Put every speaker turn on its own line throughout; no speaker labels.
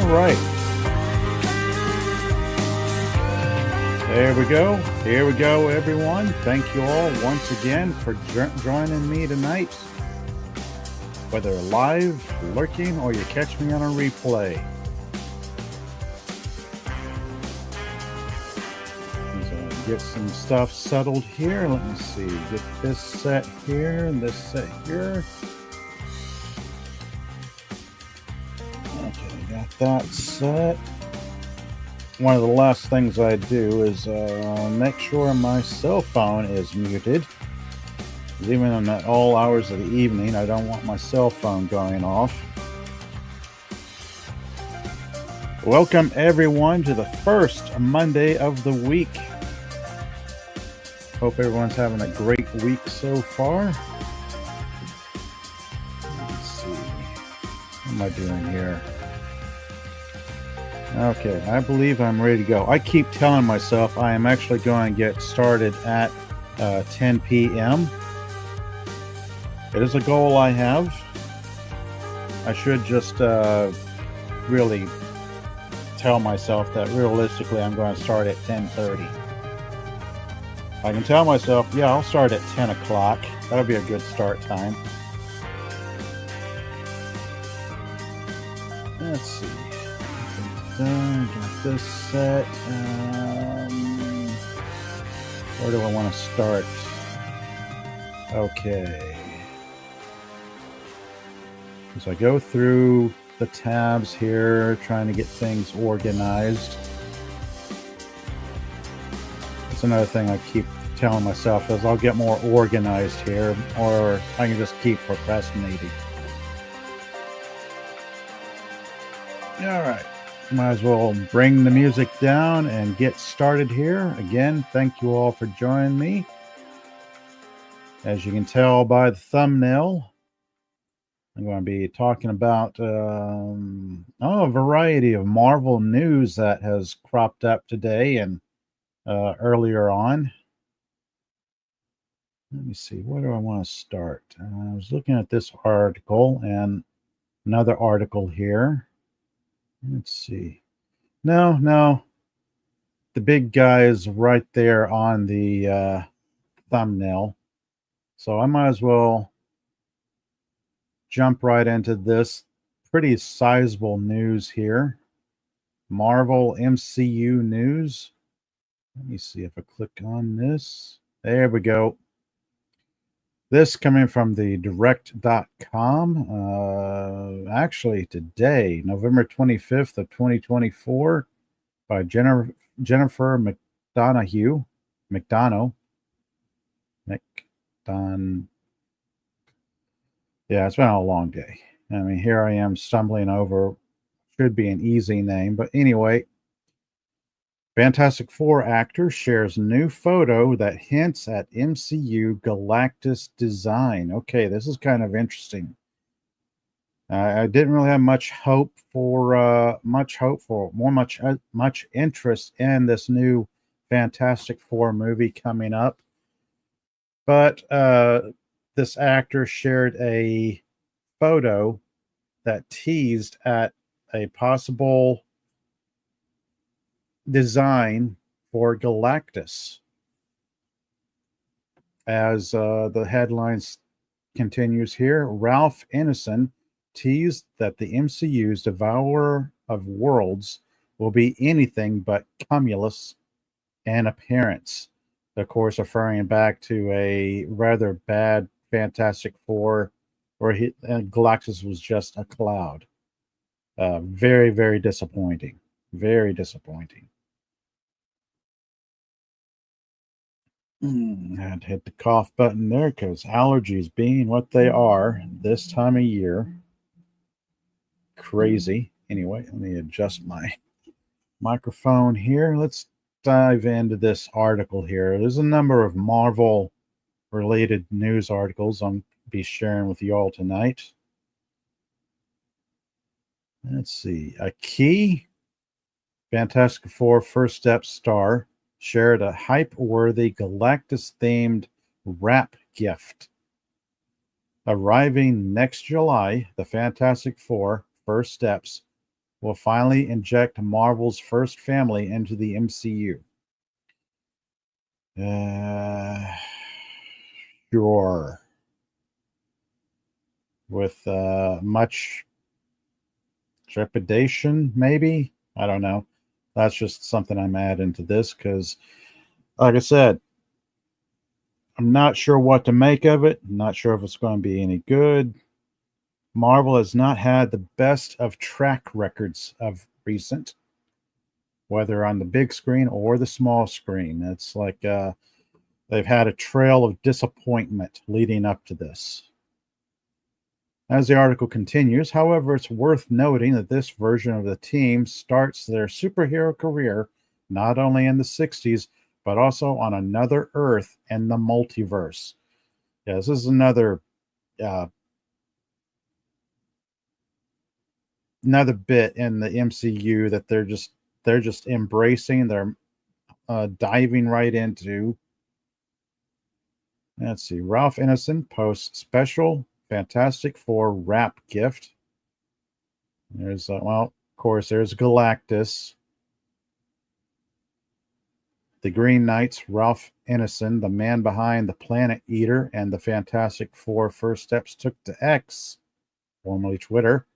right. There we go. Here we go, everyone. Thank you all once again for joining me tonight. Whether live, lurking, or you catch me on a replay. So get some stuff settled here. Let me see. Get this set here and this set here. Okay, got that set. One of the last things I do is make sure my cell phone is muted. Even at all hours of the evening, I don't want my cell phone going off. Welcome everyone to the first Monday of the week. Hope everyone's having a great week so far. Let's see. What am I doing here? Okay, I believe I'm ready to go. I keep telling myself I am actually going to get started at 10 p.m. It is a goal I have. I should just really tell myself that realistically I'm going to start at 10:30. I can tell myself, yeah, I'll start at 10 o'clock. That'll be a good start time. Let's see. Got this set. Where do I want to start? Okay. As I go through the tabs here, trying to get things organized. That's another thing I keep telling myself is I'll get more organized here, or I can just keep procrastinating. All right. Might as well bring the music down and get started here. Again, thank you all for joining me. As you can tell by the thumbnail, I'm going to be talking about a variety of Marvel news that has cropped up today and earlier on. Let me see, where do I want to start? I was looking at this article and another article here. Let's see. No. The big guy is right there on the thumbnail. So I might as well jump right into this pretty sizable news here. Marvel MCU news. Let me see if I click on this. There we go. This coming from the direct.com. Actually today, November 25th of 2024, by Jennifer McDonough. Yeah, it's been a long day. I mean, here I am stumbling over, should be an easy name, but anyway, Fantastic Four actor shares new photo that hints at MCU Galactus design. Okay, this is kind of interesting. I didn't really have much interest in this new Fantastic Four movie coming up, but this actor shared a photo that teased at a possible design for Galactus. As the headlines continues here, Ralph Ineson teased that the MCU's Devourer of Worlds will be anything but cumulus in appearance. Of course, referring back to a rather bad Fantastic Four where Galactus was just a cloud. Very, very disappointing. Very disappointing. I had to hit the cough button there because allergies being what they are this time of year. Crazy. Anyway, let me adjust my microphone here. Let's dive into this article here. There's a number of Marvel related news articles I'm be sharing with you all tonight. Let's see. A key Fantastic Four First Step star shared a hype-worthy Galactus-themed wrap gift. Arriving next July, the Fantastic Four First Steps will finally inject Marvel's first family into the MCU. Sure. With much trepidation, maybe? I don't know. That's just something I'm adding to this because, like I said, I'm not sure what to make of it. I'm not sure if it's going to be any good. Marvel has not had the best of track records of recent, whether on the big screen or the small screen. It's like they've had a trail of disappointment leading up to this. As the article continues, however, it's worth noting that this version of the team starts their superhero career not only in the 60s, but also on another Earth in the multiverse. Yeah, this is another bit in the MCU that they're just embracing. They're diving right into. Let's see. Ralph Ineson posts special Fantastic Four wrap gift. There's of course, there's Galactus. The Green Knight's Ralph Ineson, the man behind the Planet Eater and the Fantastic Four first steps, took to X, formerly Twitter,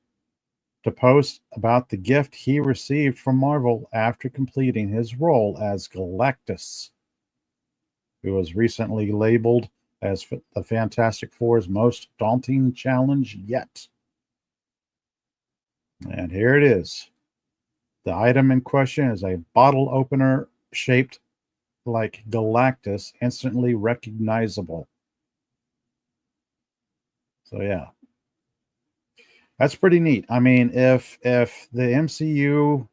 to post about the gift he received from Marvel after completing his role as Galactus, who was recently labeled as the Fantastic Four's most daunting challenge yet. And here it is. The item in question is a bottle opener shaped like Galactus, instantly recognizable. So yeah, that's pretty neat. I mean, if the MCU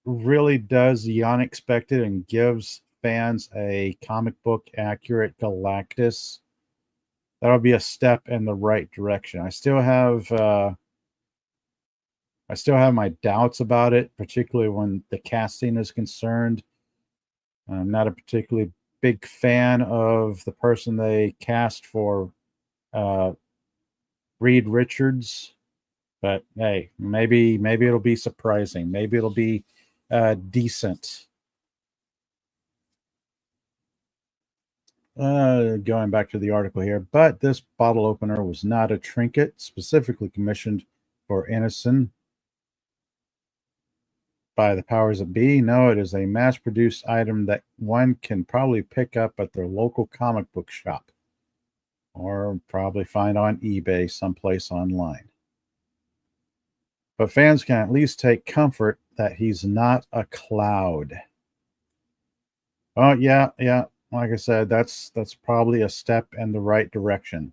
really does the unexpected and gives fans a comic book accurate Galactus, that'll be a step in the right direction. I still have my doubts about it, particularly when the casting is concerned. I'm not a particularly big fan of the person they cast for Reed Richards, but hey, maybe it'll be surprising. Maybe it'll be decent. Going back to the article here, but this bottle opener was not a trinket specifically commissioned for Ineson by the powers that be. No, it is a mass-produced item that one can probably pick up at their local comic book shop or probably find on eBay someplace online. But fans can at least take comfort that he's not a cloud. Oh, yeah. Like I said, that's probably a step in the right direction.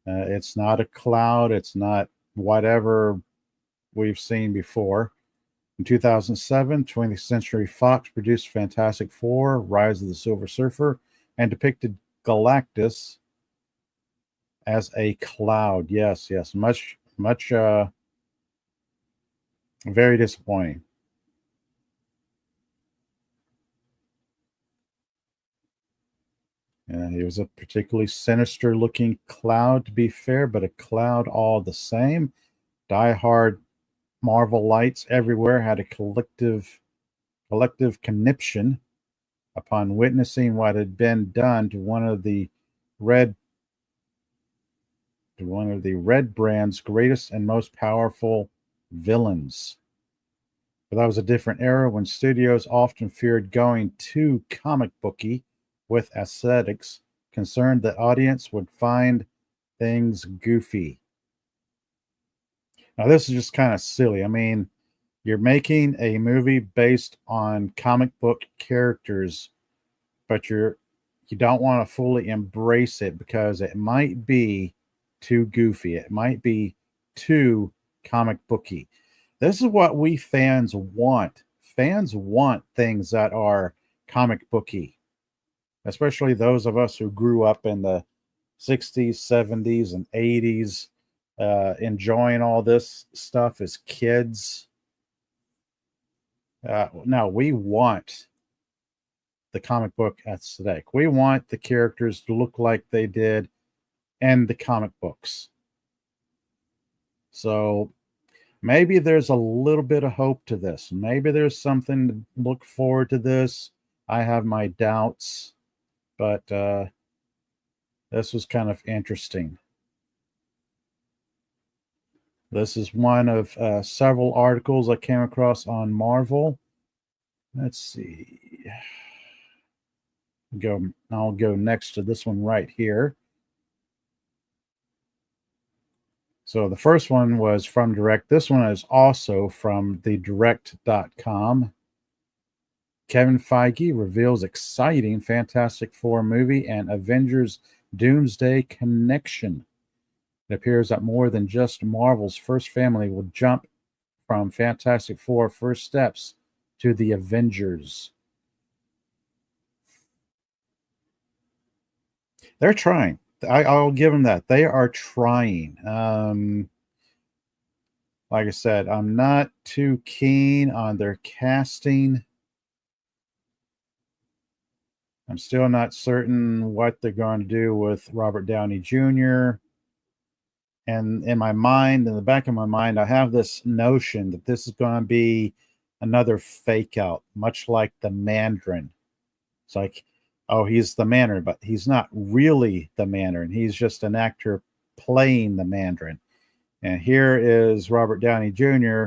It's not a cloud. It's not whatever we've seen before. In 2007, 20th Century Fox produced Fantastic Four, Rise of the Silver Surfer, and depicted Galactus as a cloud. Yes. Much, very disappointing. He was a particularly sinister looking cloud, to be fair, but a cloud all the same. Die-hard Marvel lights everywhere had a collective conniption upon witnessing what had been done to one of the Red brand's greatest and most powerful villains. But that was a different era when studios often feared going too comic booky with aesthetics, concerned that audience would find things goofy. Now, this is just kind of silly. I mean, you're making a movie based on comic book characters, but you don't want to fully embrace it because it might be too goofy. It might be too comic booky. This is what we fans want. Fans want things that are comic booky, especially those of us who grew up in the 60s, 70s, and 80s, enjoying all this stuff as kids. Now, we want the comic book aesthetic. We want the characters to look like they did in the comic books. So maybe there's a little bit of hope to this. Maybe there's something to look forward to this. I have my doubts, but this was kind of interesting. This is one of several articles I came across on Marvel. Let's see. I'll go next to this one right here. So the first one was from Direct. This one is also from the direct.com. Kevin Feige reveals exciting Fantastic Four movie and Avengers Doomsday connection. It appears that more than just Marvel's first family will jump from Fantastic Four first steps to the Avengers. They're trying. I'll give them that. They are trying. Like I said, I'm not too keen on their casting. I'm still not certain what they're going to do with Robert Downey Jr. And in my mind, in the back of my mind, I have this notion that this is going to be another fake out, much like the Mandarin. It's like, oh, he's the Mandarin, but he's not really the Mandarin. He's just an actor playing the Mandarin. And here is Robert Downey Jr.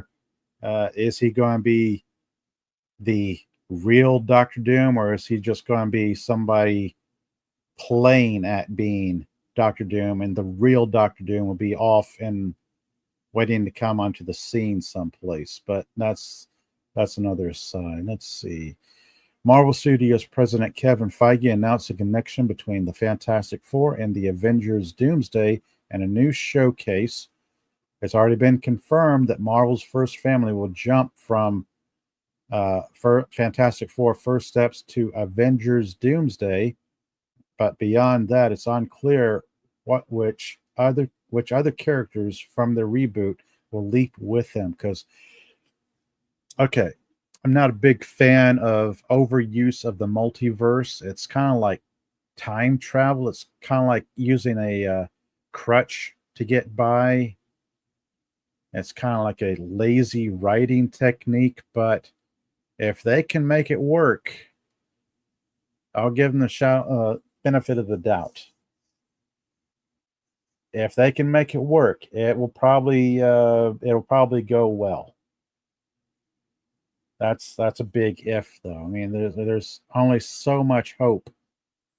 Is he going to be the real Doctor Doom, or is he just going to be somebody playing at being Doctor Doom, and the real Doctor Doom will be off and waiting to come onto the scene someplace? But that's another sign. Let's see. Marvel Studios President Kevin Feige announced a connection between the Fantastic Four and the Avengers Doomsday and a new showcase. It's already been confirmed that Marvel's first family will jump from Fantastic Four first steps to Avengers Doomsday, but beyond that, it's unclear which other characters from the reboot will leap with them. Because, okay, I'm not a big fan of overuse of the multiverse. It's kind of like time travel. It's kind of like using a crutch to get by. It's kind of like a lazy writing technique, but if they can make it work, I'll give them the benefit of the doubt. If they can make it work, it'll probably go well. That's a big if, though. I mean, there's only so much hope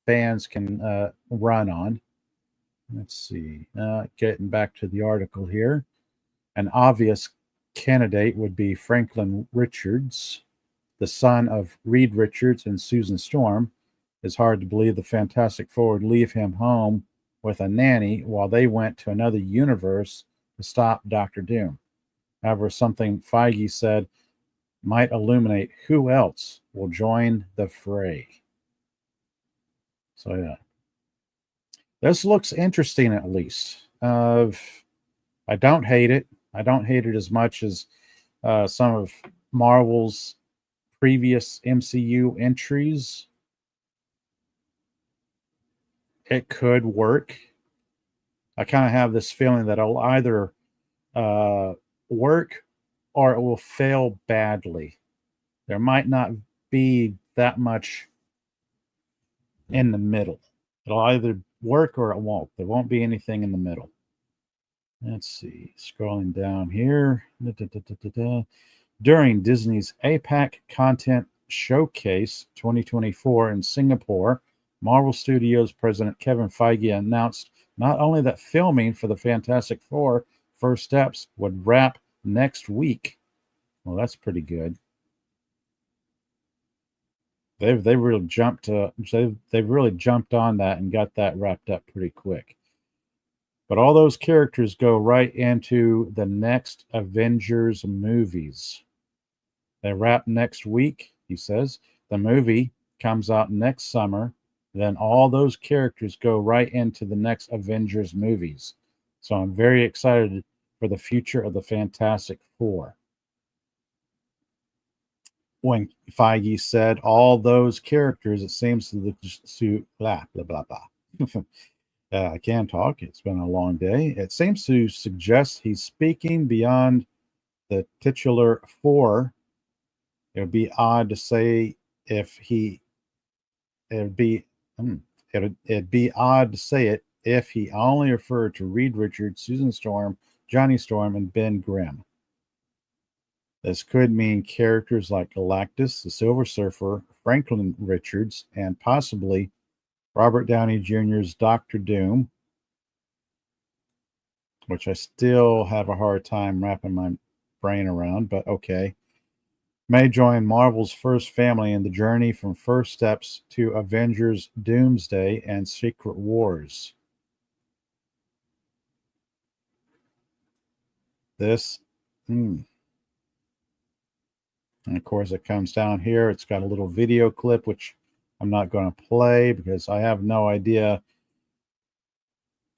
fans can run on. Let's see. Getting back to the article here, an obvious candidate would be Franklin Richards, the son of Reed Richards and Susan Storm. It's hard to believe the Fantastic Four would leave him home with a nanny while they went to another universe to stop Doctor Doom. However, something Feige said might illuminate who else will join the fray. So, yeah. This looks interesting, at least. I don't hate it. I don't hate it as much as some of Marvel's previous MCU entries. It could work. I kind of have this feeling that it'll either work or it will fail badly. There might not be that much in the middle. It'll either work or it won't. There won't be anything in the middle. Let's see. Scrolling down here. During Disney's APAC Content Showcase 2024 in Singapore, Marvel Studios President Kevin Feige announced not only that filming for the Fantastic Four First Steps would wrap next week. Well, that's pretty good. They've really jumped on that and got that wrapped up pretty quick. But all those characters go right into the next Avengers movies. They wrap next week, he says. The movie comes out next summer. Then all those characters go right into the next Avengers movies. So I'm very excited for the future of the Fantastic Four. When Feige said all those characters, it seems to blah, blah, blah, blah. I can't talk. It's been a long day. It seems to suggest he's speaking beyond the titular Four. It would be odd to say if he. It'd be. It'd be odd to say it if he only referred to Reed Richards, Susan Storm, Johnny Storm, and Ben Grimm. This could mean characters like Galactus, the Silver Surfer, Franklin Richards, and possibly Robert Downey Jr.'s Doctor Doom, which I still have a hard time wrapping my brain around, but okay, may join Marvel's first family in the journey from First Steps to Avengers Doomsday and Secret Wars. This, and of course, it comes down here. It's got a little video clip, which I'm not going to play because I have no idea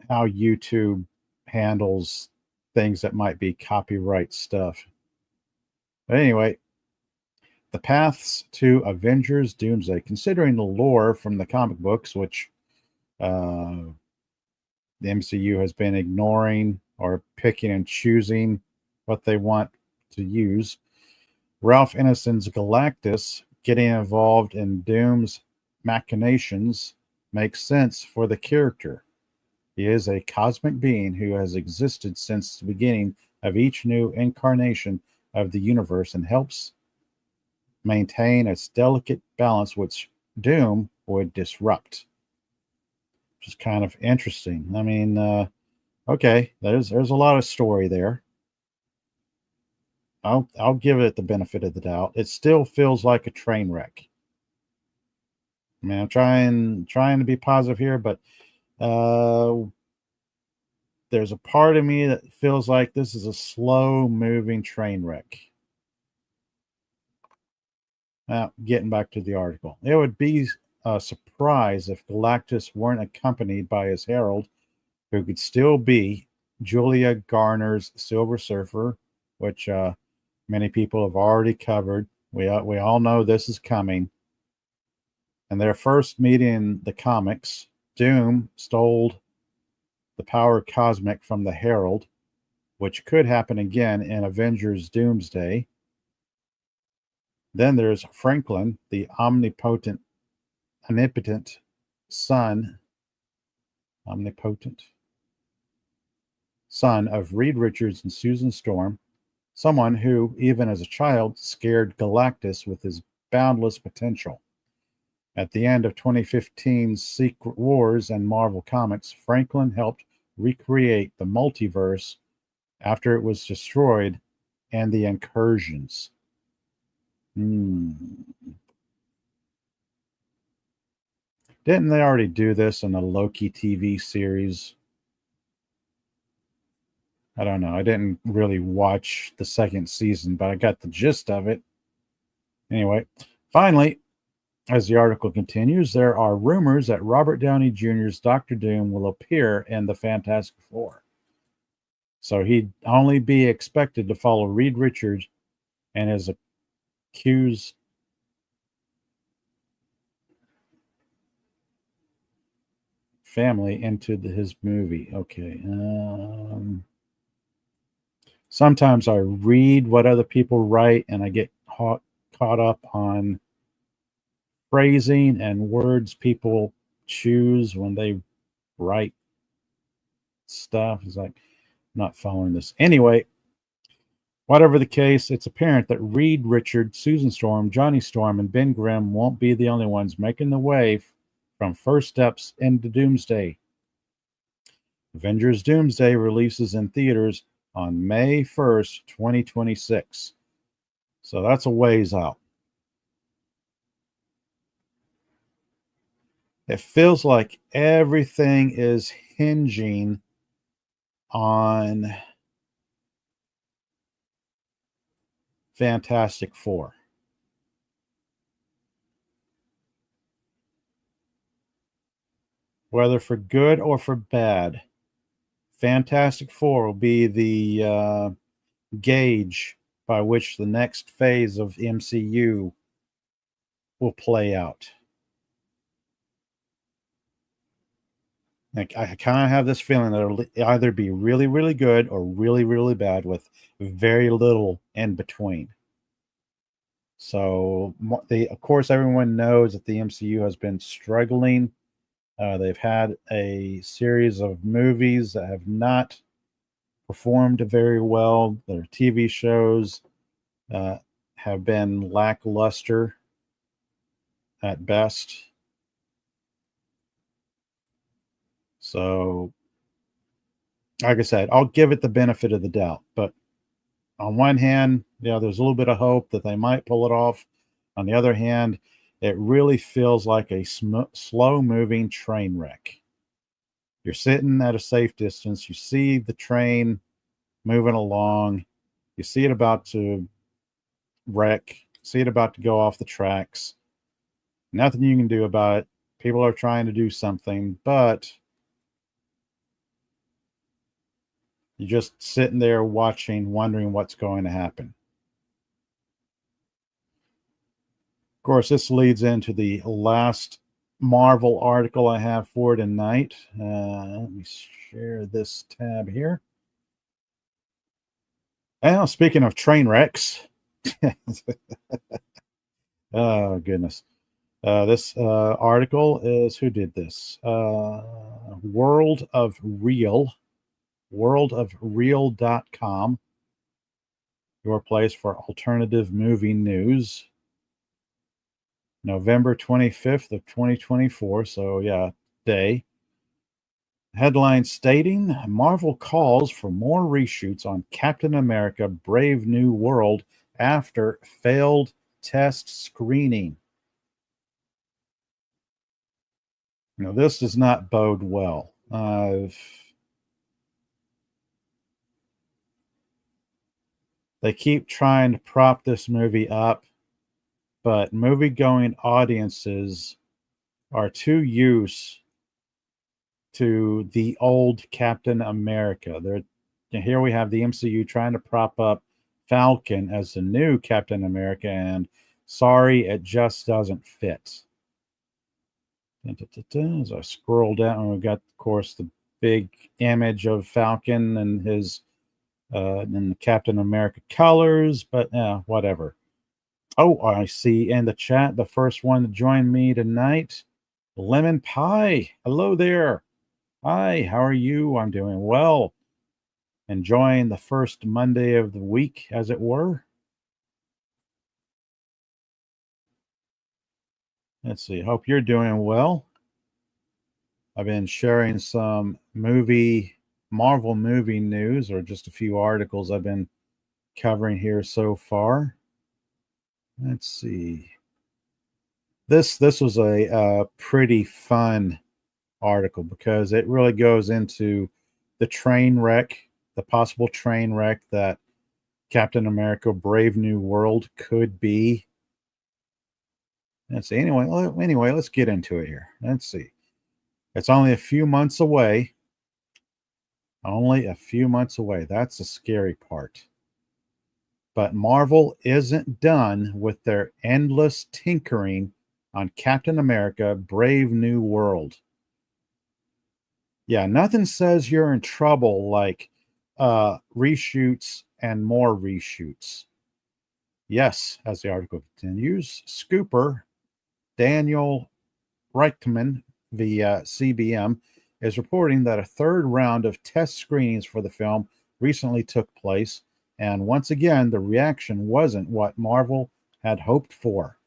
how YouTube handles things that might be copyright stuff. But anyway, the paths to Avengers Doomsday, considering the lore from the comic books, which the MCU has been ignoring or picking and choosing what they want to use. Ralph Ineson's Galactus getting involved in Doom's machinations makes sense for the character. He is a cosmic being who has existed since the beginning of each new incarnation of the universe and helps maintain its delicate balance, which Doom would disrupt. Which is kind of interesting. I mean, okay, there's a lot of story there. I'll give it the benefit of the doubt. It still feels like a train wreck. I mean, I'm trying to be positive here, but there's a part of me that feels like this is a slow-moving train wreck. Now, getting back to the article, it would be a surprise if Galactus weren't accompanied by his herald, who could still be Julia Garner's Silver Surfer, which many people have already covered. We all know this is coming. In their first meeting in the comics, Doom stole the power cosmic from the Herald, which could happen again in Avengers Doomsday. Then there's Franklin, the omnipotent son of Reed Richards and Susan Storm, someone who, even as a child, scared Galactus with his boundless potential. At the end of 2015's Secret Wars and Marvel Comics, Franklin helped recreate the multiverse after it was destroyed and the incursions. Didn't they already do this in the Loki TV series? I don't know. I didn't really watch the second season, but I got the gist of it. Anyway, finally, as the article continues, there are rumors that Robert Downey Jr.'s Doctor Doom will appear in the Fantastic Four. So he'd only be expected to follow Reed Richards and his accused family into his movie. Okay. Sometimes I read what other people write and I get caught up on phrasing and words people choose when they write stuff. It's like, I'm not following this. Anyway, whatever the case, it's apparent that Reed Richards, Susan Storm, Johnny Storm, and Ben Grimm won't be the only ones making the way from First Steps into Doomsday. Avengers Doomsday releases in theaters on May 1st, 2026. So that's a ways out. It feels like everything is hinging on Fantastic Four. Whether for good or for bad, Fantastic Four will be the gauge by which the next phase of MCU will play out. Like, I kind of have this feeling that it'll either be really, really good or really, really bad with very little in between. So, of course, everyone knows that the MCU has been struggling. They've had a series of movies that have not performed very well. Their TV shows uh, have been lackluster at best. So, like I said, I'll give it the benefit of the doubt. But on one hand, yeah, there's a little bit of hope that they might pull it off. On the other hand, it really feels like a slow moving train wreck. You're sitting at a safe distance, you see the train moving along, you see it about to wreck, see it about to go off the tracks. Nothing you can do about it. People are trying to do something, but you're just sitting there watching, wondering what's going to happen. Of course, this leads into the last Marvel article I have for tonight. Let me share this tab here. Now, speaking of train wrecks, oh goodness, this article is, who did this? World of Real, worldofreal.com, your place for alternative movie news. November 25th of 2024. So yeah, day. Headline stating Marvel calls for more reshoots on Captain America Brave New World after failed test screening. Now, this does not bode well. They keep trying to prop this movie up, but movie-going audiences are too used to the old Captain America. Here we have the MCU trying to prop up Falcon as the new Captain America, and sorry, it just doesn't fit. As I scroll down, we've got, of course, the big image of Falcon and his in the Captain America colors, but whatever. Oh, I see in the chat the first one to join me tonight, Lemon Pie. Hello there. Hi, how are you? I'm doing well. Enjoying the first Monday of the week, as it were. Let's see. Hope you're doing well. I've been sharing some Marvel movie news, or just a few articles I've been covering here so far. Let's see. This was a pretty fun article because it really goes into the train wreck, the possible train wreck that Captain America Brave New World could be. Let's see. Anyway, let's get into it here. Let's see. It's only a few months away. Only a few months away. That's the scary part. But Marvel isn't done with their endless tinkering on Captain America Brave New World. Yeah, nothing says you're in trouble like reshoots and more reshoots. Yes, as the article continues, Scooper Daniel Reichman, the CBM, is reporting that a third round of test screenings for the film recently took place, and once again, the reaction wasn't what Marvel had hoped for.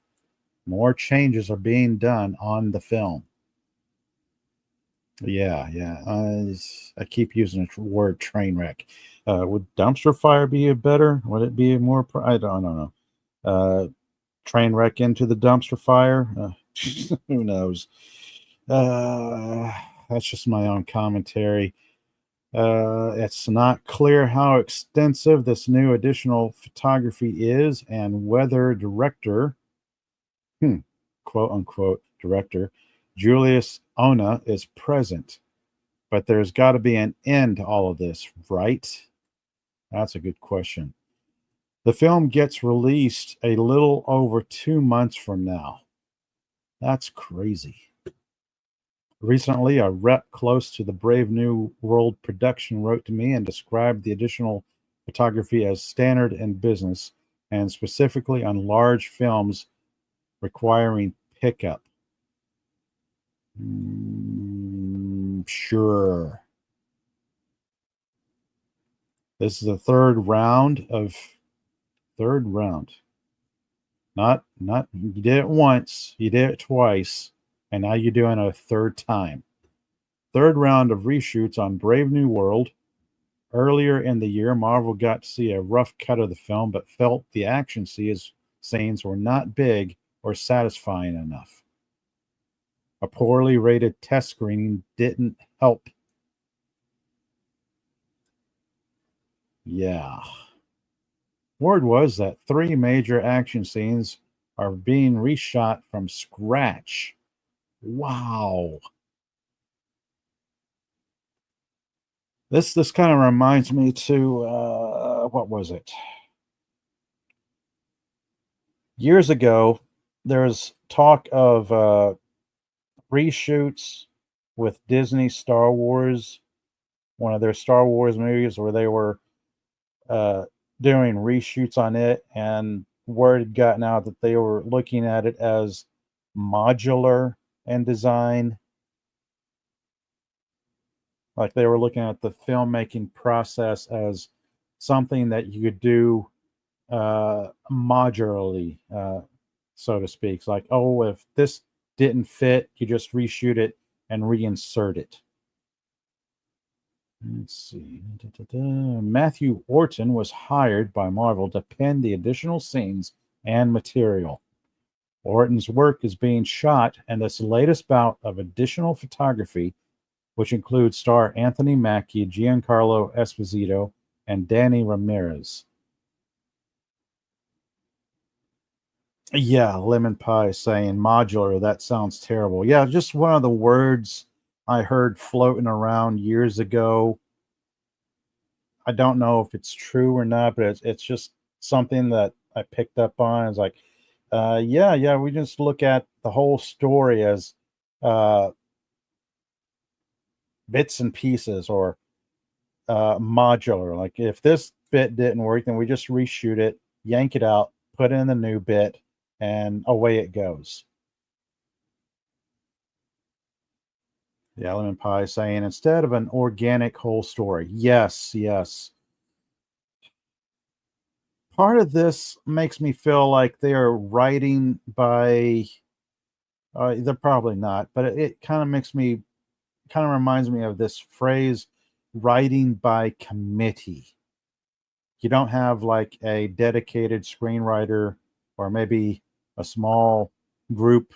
More changes are being done on the film. Yeah. I keep using the word train wreck. Would dumpster fire be a better? Would it be more? I don't know. Train wreck into the dumpster fire? Who knows? That's just my own commentary. It's not clear how extensive this new additional photography is and whether director, quote unquote, director, Julius Ona is present. But there's got to be an end to all of this, right? That's a good question. The film gets released a little over 2 months from now. That's crazy. Recently, a rep close to the Brave New World production wrote to me and described the additional photography as standard in business, and specifically on large films requiring pickup. Sure. This is the third round. Not you did it once, you did it twice, and now you're doing it a third time. Third round of reshoots on Brave New World. Earlier in the year, Marvel got to see a rough cut of the film, but felt the action scenes were not big or satisfying enough. A poorly rated test screening didn't help. Yeah. Word was that 3 major action scenes are being reshot from scratch. Wow. This kind of reminds me to what was it? Years ago, there was talk of reshoots with Disney Star Wars, one of their Star Wars movies, where they were uh, doing reshoots on it, and word had gotten out that they were looking at it as modular in design. Like they were looking at the filmmaking process as something that you could do modularly, so to speak. It's like, oh, if this didn't fit, you just reshoot it and reinsert it. Let's see. Matthew Orton was hired by Marvel to pen the additional scenes and material. Orton's work is being shot in this latest bout of additional photography, which includes star Anthony Mackie, Giancarlo Esposito, and Danny Ramirez. Yeah, Lemon Pie saying modular. That sounds terrible. Yeah, just one of the words I heard floating around years ago. I don't know if it's true or not, but it's just something that I picked up on. It's like, yeah, we just look at the whole story as uh, bits and pieces or modular. Like if this bit didn't work, then we just reshoot it, yank it out, put in the new bit, and away it goes. The Lemon Pie saying instead of an organic whole story. Yes. Part of this makes me feel like they are writing by. They're probably not, but it kind of reminds me of this phrase, writing by committee. You don't have like a dedicated screenwriter or maybe a small group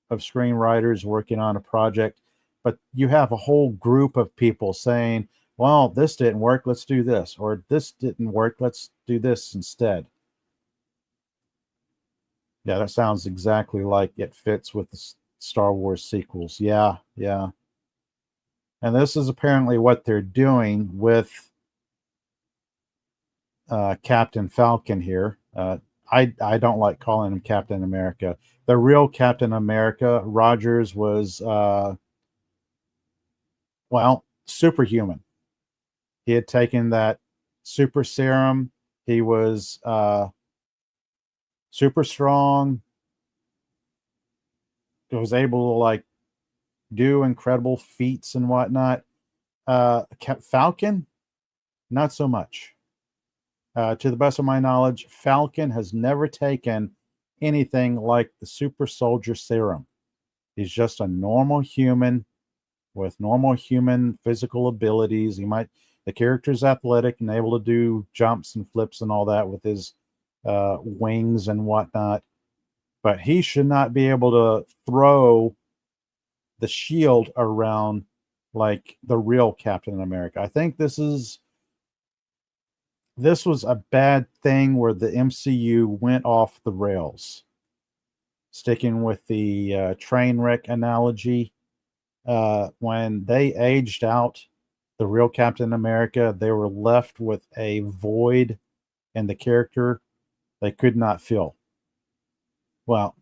of screenwriters working on a project, but you have a whole group of people saying, well, this didn't work, let's do this, or this didn't work, let's do this instead. Yeah, that sounds exactly like it fits with the Star Wars sequels. Yeah. And this is apparently what they're doing with Captain Falcon here. I don't like calling him Captain America. The real Captain America, Rogers, was superhuman. He had taken that super serum. He was super strong. He was able to like do incredible feats and whatnot. Falcon, not so much. To the best of my knowledge, Falcon has never taken anything like the super soldier serum. He's just a normal human with normal human physical abilities. The character's athletic and able to do jumps and flips and all that with his wings and whatnot, but he should not be able to throw the shield around like the real Captain America. I think this was a bad thing where the MCU went off the rails. Sticking with the train wreck analogy, when they aged out the real Captain America, they were left with a void in the character they could not fill. Well,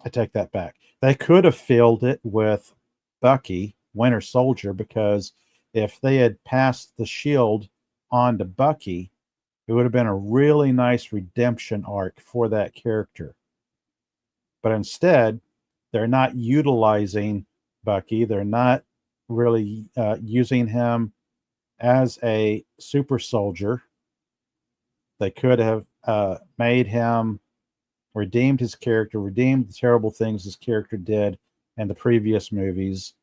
I take that back. They could have filled it with Bucky Winter Soldier, because if they had passed the shield on to Bucky, it would have been a really nice redemption arc for that character. But instead, they're not utilizing Bucky. They're not really using him as a super soldier. They could have made him redeemed his character, redeemed the terrible things his character did in the previous movies,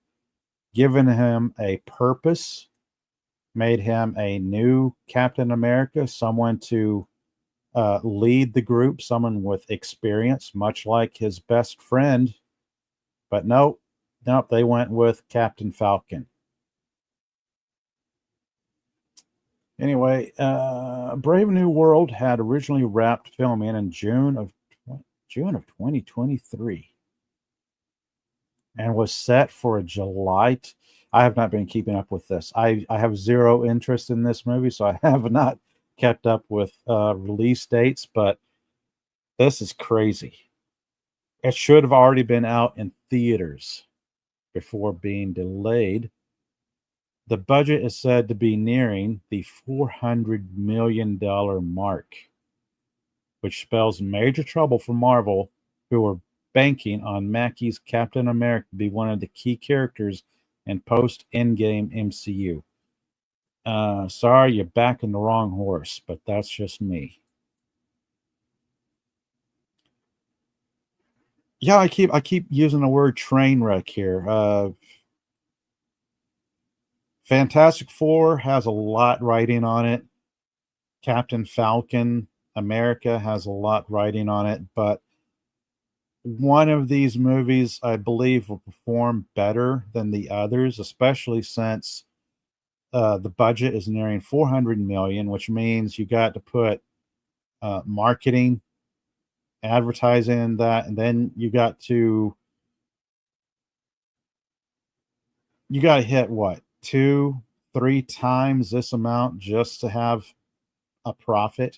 given him a purpose, made him a new Captain America, someone to lead the group, someone with experience, much like his best friend. But nope, they went with Captain Falcon. Anyway, Brave New World had originally wrapped filming in June of 2023 and was set for a July. I have not been keeping up with this. I have zero interest in this movie, so I have not kept up with release dates, but this is crazy. It should have already been out in theaters before being delayed. The budget is said to be nearing the $400 million mark, which spells major trouble for Marvel, who are banking on Mackey's Captain America to be one of the key characters in post-Endgame MCU. Sorry, you're backing the wrong horse, but that's just me. Yeah, I keep using the word train wreck here. Fantastic Four has a lot writing on it. Captain Falcon America has a lot writing on it, but one of these movies, I believe, will perform better than the others, especially since the budget is nearing 400 million, which means you got to put marketing, advertising in that, and then you got to hit what, 2-3 times this amount just to have a profit.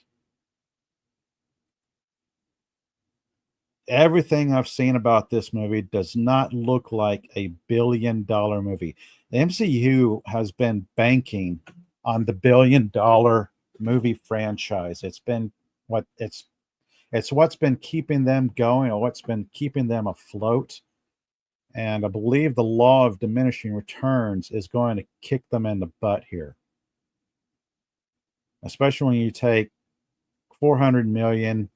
Everything I've seen about this movie does not look like a $1 billion movie. The MCU has been banking on the $1 billion movie franchise. It's been what it's what's been keeping them going, or what's been keeping them afloat. And I believe the law of diminishing returns is going to kick them in the butt here. Especially when you take 400 million,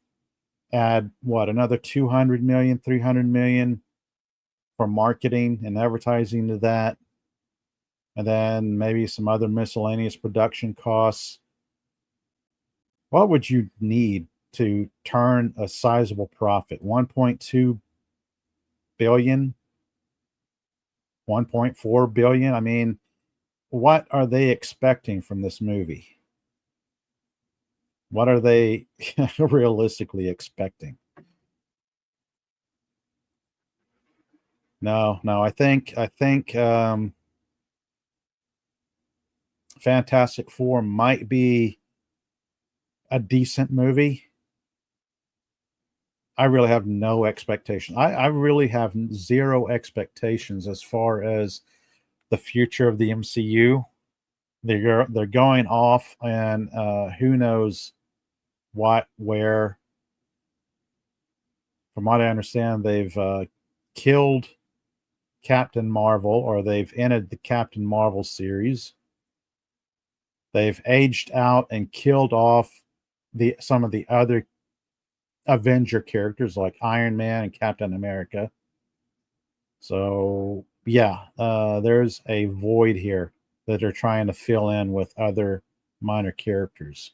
add what, another 200 million, 300 million for marketing and advertising to that, and then maybe some other miscellaneous production costs. What would you need to turn a sizable profit? 1.2 billion, 1.4 billion? I mean, what are they expecting from this movie? What are they realistically expecting? No, I think Fantastic Four might be a decent movie. I really have no expectation. I really have zero expectations as far as the future of the MCU. They're going off, and who knows what, where. From what I understand, they've killed Captain Marvel, or they've ended the Captain Marvel series. They've aged out and killed off some of the other Avenger characters like Iron Man and Captain America. So yeah, there's a void here that they're trying to fill in with other minor characters.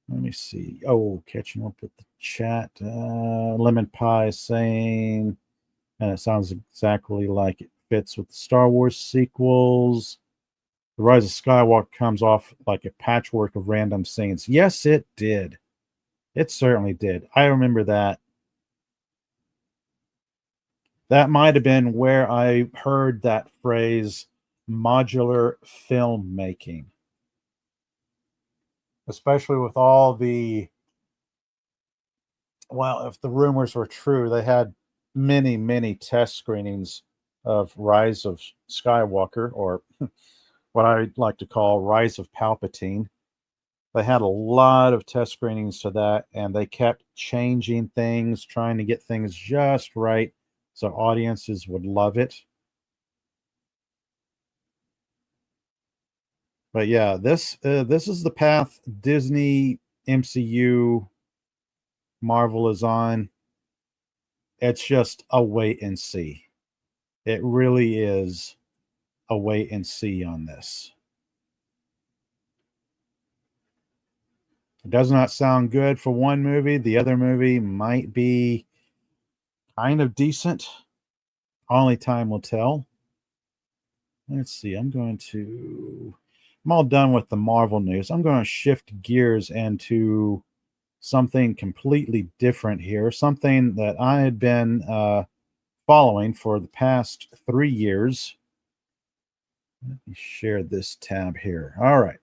Let me see. Oh, catching up with the chat. Lemon Pie is saying, and it sounds exactly like it fits with the Star Wars sequels. The Rise of Skywalker comes off like a patchwork of random scenes. Yes, it did. It certainly did. I remember that. That might have been where I heard that phrase, modular filmmaking. Especially with all the, well, if the rumors were true, they had many, many test screenings of Rise of Skywalker, or what I like to call Rise of Palpatine. They had a lot of test screenings to that, and they kept changing things, trying to get things just right so audiences would love it. But yeah, this is the path Disney, MCU, Marvel is on. It's just a wait and see. It really is a wait and see on this. It does not sound good for one movie. The other movie might be kind of decent. Only time will tell. Let's see. I'm all done with the Marvel news. I'm going to shift gears into something completely different here. Something that I had been following for the past 3 years. Let me share this tab here. All right.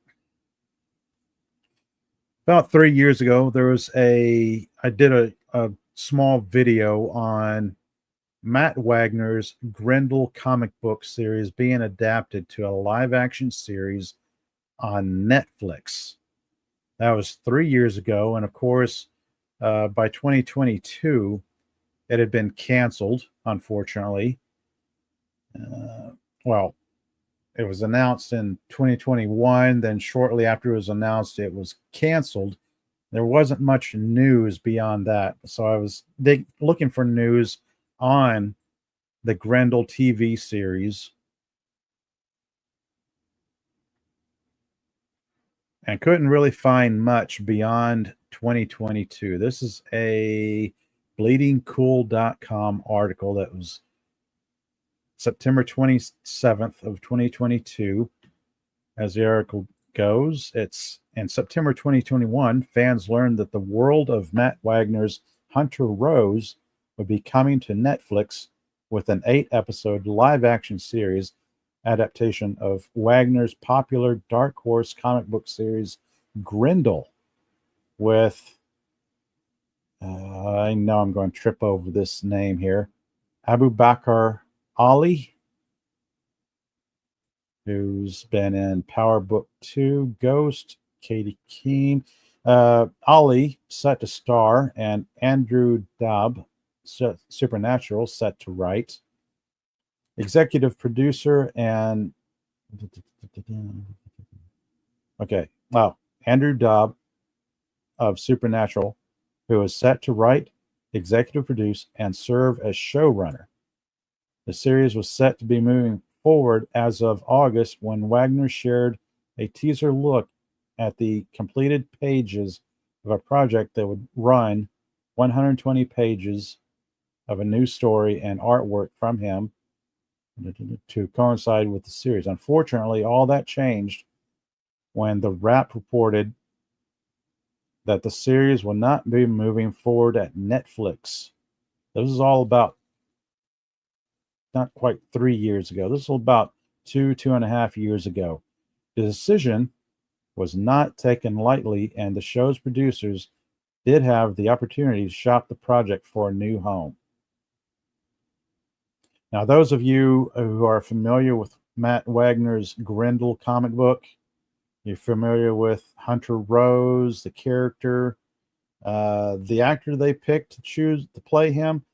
About 3 years ago, I did a small video on Matt Wagner's Grendel comic book series being adapted to a live action series on Netflix. That was 3 years ago. And of course, by 2022, it had been canceled, unfortunately. Well, it was announced in 2021. Then shortly after it was announced, it was canceled. There wasn't much news beyond that. So I was looking for news on the Grendel TV series and couldn't really find much beyond 2022. This is a bleedingcool.com article that was September 27th of 2022. As the article goes, it's in September 2021, fans learned that the world of Matt Wagner's Hunter Rose would be coming to Netflix with an 8-episode live-action series adaptation of Wagner's popular Dark Horse comic book series Grendel with, I know I'm going to trip over this name here, Abu Bakr Ali, who's been in Power Book 2, Ghost, Katie Keene, Ali set to star, and Andrew Dabb, Supernatural, set to write. Executive producer and Andrew Dabb of Supernatural, who is set to write, executive produce, and serve as showrunner. The series was set to be moving forward as of August when Wagner shared a teaser look at the completed pages of a project that would run 120 pages of a new story and artwork from him to coincide with the series. Unfortunately, all that changed when the Wrap reported that the series will not be moving forward at Netflix. This is all about not quite 3 years ago. This was about 2.5 years ago. The decision was not taken lightly, and the show's producers did have the opportunity to shop the project for a new home. Now, those of you who are familiar with Matt Wagner's Grendel comic book, you're familiar with Hunter Rose, the character, the actor they picked to play him.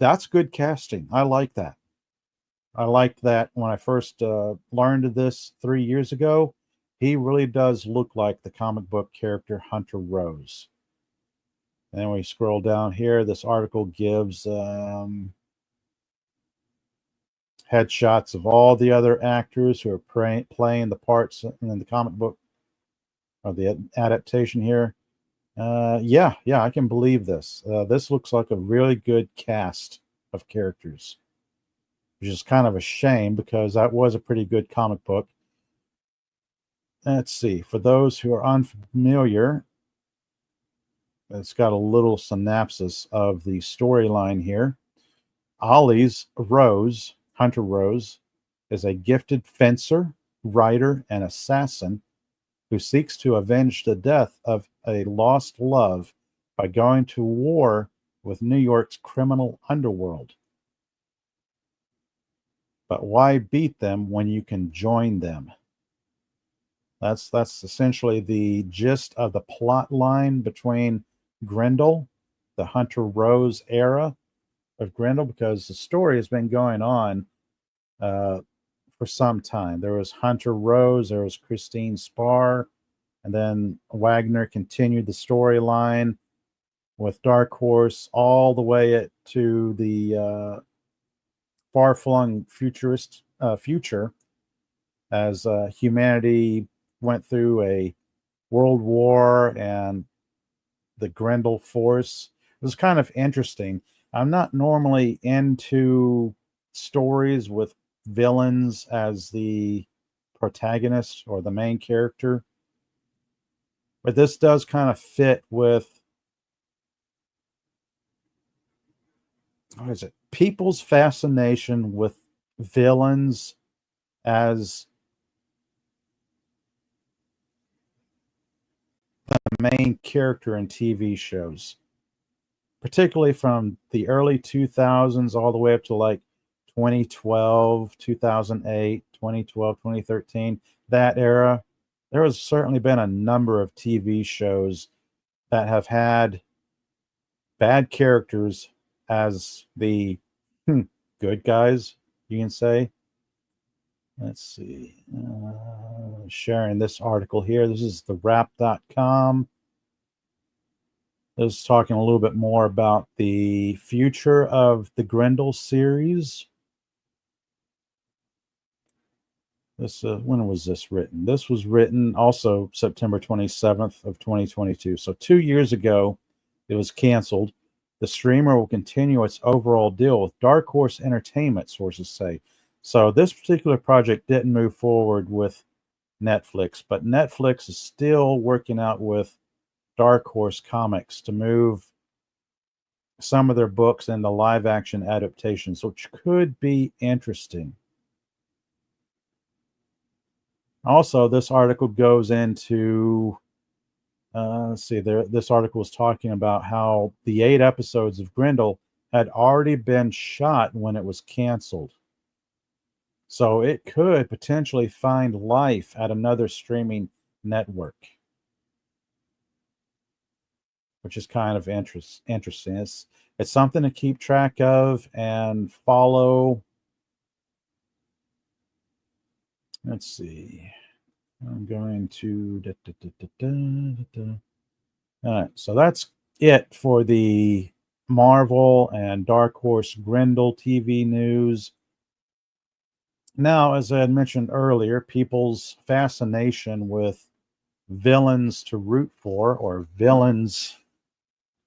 That's good casting. I like that. I liked that when I first learned of this 3 years ago. He really does look like the comic book character Hunter Rose. And then we scroll down here. This article gives headshots of all the other actors who are playing the parts in the comic book or the adaptation here. Yeah, I can believe this. This looks like a really good cast of characters, which is kind of a shame because that was a pretty good comic book. Let's see. For those who are unfamiliar, it's got a little synopsis of the storyline here. Ollie's Rose, Hunter Rose, is a gifted fencer, writer, and assassin who seeks to avenge the death of a lost love by going to war with New York's criminal underworld. but why beat them when you can join them? That's essentially the gist of the plot line between Grendel, the Hunter Rose era of Grendel, because the story has been going on uh, for some time. There was Hunter Rose, there was Christine Spar, and then Wagner continued the storyline with Dark Horse all the way to the far-flung future as humanity went through a world war and the Grendel Force. It was kind of interesting. I'm not normally into stories with villains as the protagonist or the main character, but this does kind of fit with, what is it, people's fascination with villains as the main character in TV shows, particularly from the early 2000s all the way up to like 2012, 2008, 2012, 2013, that era. There has certainly been a number of TV shows that have had bad characters as the good guys, you can say. Let's see. Sharing this article here. This is the wrap.com. This is talking a little bit more about the future of the Grendel series. This when was this written? This was written also September 27th of 2022. So 2 years ago, it was canceled. The streamer will continue its overall deal with Dark Horse Entertainment, sources say. So this particular project didn't move forward with Netflix, but Netflix is still working out with Dark Horse Comics to move some of their books into live action adaptations, which could be interesting. Also, this article goes into, let's see, this article was talking about how the 8 episodes of Grendel had already been shot when it was canceled. So it could potentially find life at another streaming network, which is kind of interesting. It's something to keep track of and follow. Let's see. I'm going to. All right, so that's it for the Marvel and Dark Horse Grendel TV news. Now, as I had mentioned earlier, people's fascination with villains to root for, or villains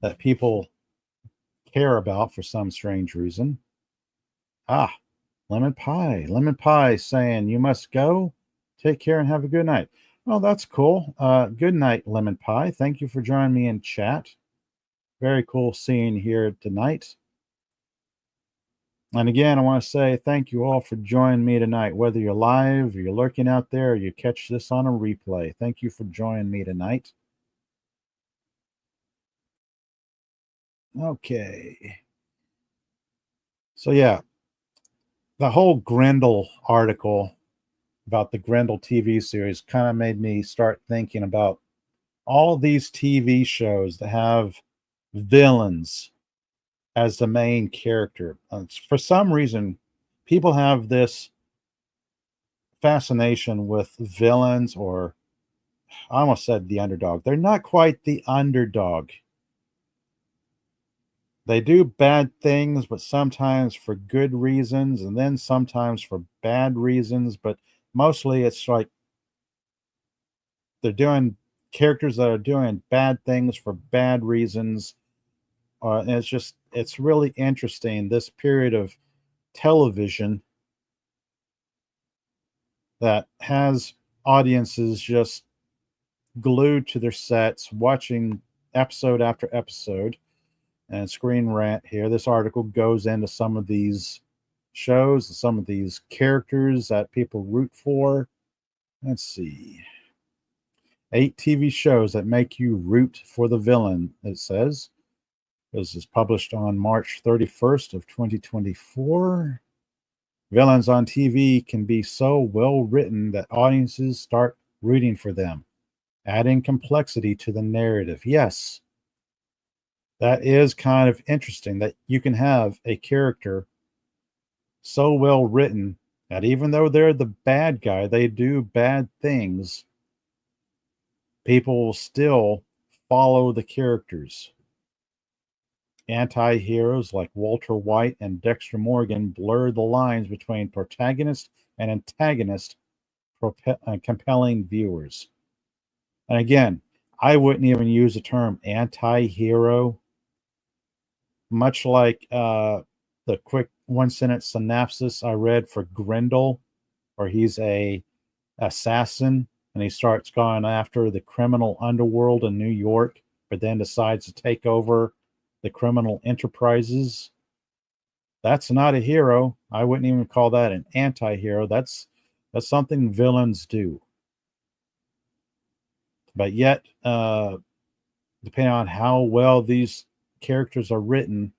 that people care about for some strange reason. Lemon Pie. Lemon Pie saying, "You must go. Take care and have a good night." Well, that's cool. Good night, Lemon Pie. Thank you for joining me in chat. Very cool seeing you here tonight. And again, I want to say thank you all for joining me tonight, whether you're live or you're lurking out there or you catch this on a replay. Thank you for joining me tonight. Okay. So, yeah, the whole Grendel article about the Grendel TV series kind of made me start thinking about all these TV shows that have villains as the main character. For some reason, people have this fascination with villains, or I almost said the underdog. They're not quite the underdog. They do bad things, but sometimes for good reasons, and then sometimes for bad reasons. But mostly it's like they're doing characters that are doing bad things for bad reasons. And it's really interesting, this period of television that has audiences just glued to their sets, watching episode after episode. And Screen Rant here, this article goes into some of these shows, some of these characters that people root for. Let's see. 8 TV shows that make you root for the villain, it says. This is published on March 31st of 2024. Villains on TV can be so well written that audiences start rooting for them, adding complexity to the narrative. Yes, that is kind of interesting that you can have a character so well written that even though they're the bad guy, they do bad things, people will still follow the characters. Anti-heroes like Walter White and Dexter Morgan blur the lines between protagonist and antagonist, compelling viewers. And again, I wouldn't even use the term anti-hero, much like the quick one-sentence synopsis I read for Grendel, where he's a assassin and he starts going after the criminal underworld in New York, but then decides to take over the criminal enterprises. That's not a hero. I wouldn't even call that an anti-hero. That's something villains do. But yet, depending on how well these characters are written,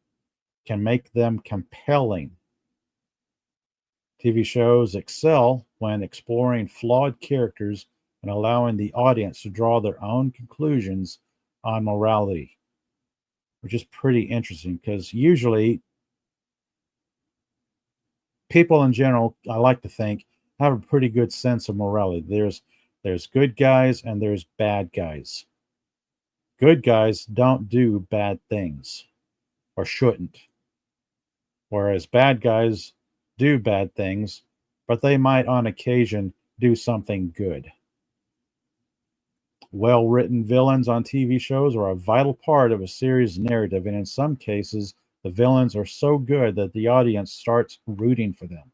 can make them compelling. TV shows excel when exploring flawed characters and allowing the audience to draw their own conclusions on morality, which is pretty interesting because usually people in general, I like to think, have a pretty good sense of morality. There's good guys and there's bad guys. Good guys don't do bad things or shouldn't, whereas bad guys do bad things, but they might on occasion do something good. Well-written villains on TV shows are a vital part of a series' narrative, and in some cases, the villains are so good that the audience starts rooting for them.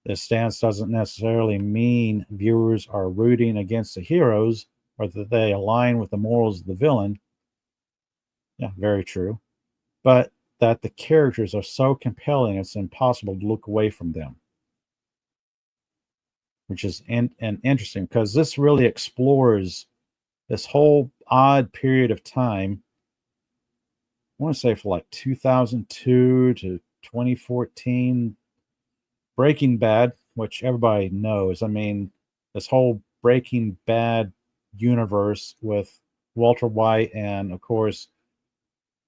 This stance doesn't necessarily mean viewers are rooting against the heroes or that they align with the morals of the villain. Yeah, very true. But that the characters are so compelling it's impossible to look away from them. Which is interesting because this really explores this whole odd period of time. I want to say for like 2002 to 2014, Breaking Bad, which everybody knows. I mean, this whole Breaking Bad universe with Walter White, and of course,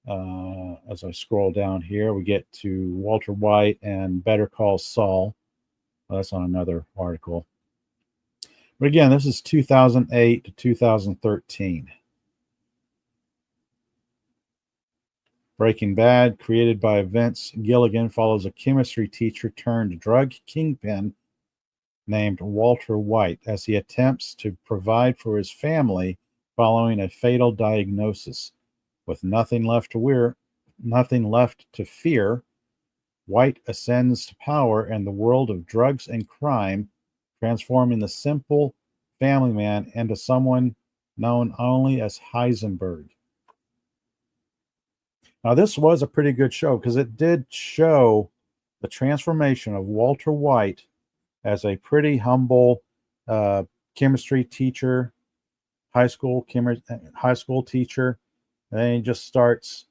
as I scroll down here, we get to Walter White and Better Call Saul. Well, that's on another article. But again, this is 2008 to 2013. Breaking Bad, created by Vince Gilligan, follows a chemistry teacher turned drug kingpin named Walter White as he attempts to provide for his family following a fatal diagnosis. With nothing left to fear, White ascends to power in the world of drugs and crime, transforming the simple family man into someone known only as Heisenberg. Now, this was a pretty good show because it did show the transformation of Walter White as a pretty humble chemistry teacher, high school teacher, and then he just starts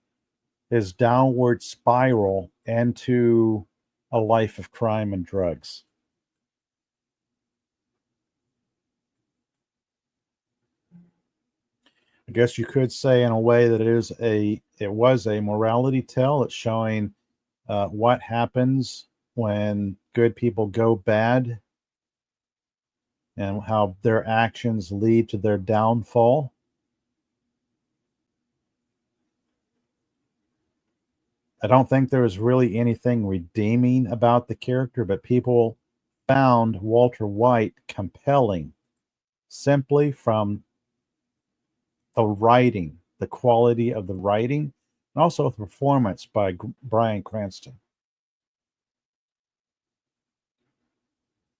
his downward spiral into a life of crime and drugs. I guess you could say in a way that it was a morality tale. It's showing what happens when good people go bad and how their actions lead to their downfall. I don't think there was really anything redeeming about the character, but people found Walter White compelling simply from the writing, the quality of the writing, and also the performance by Bryan Cranston.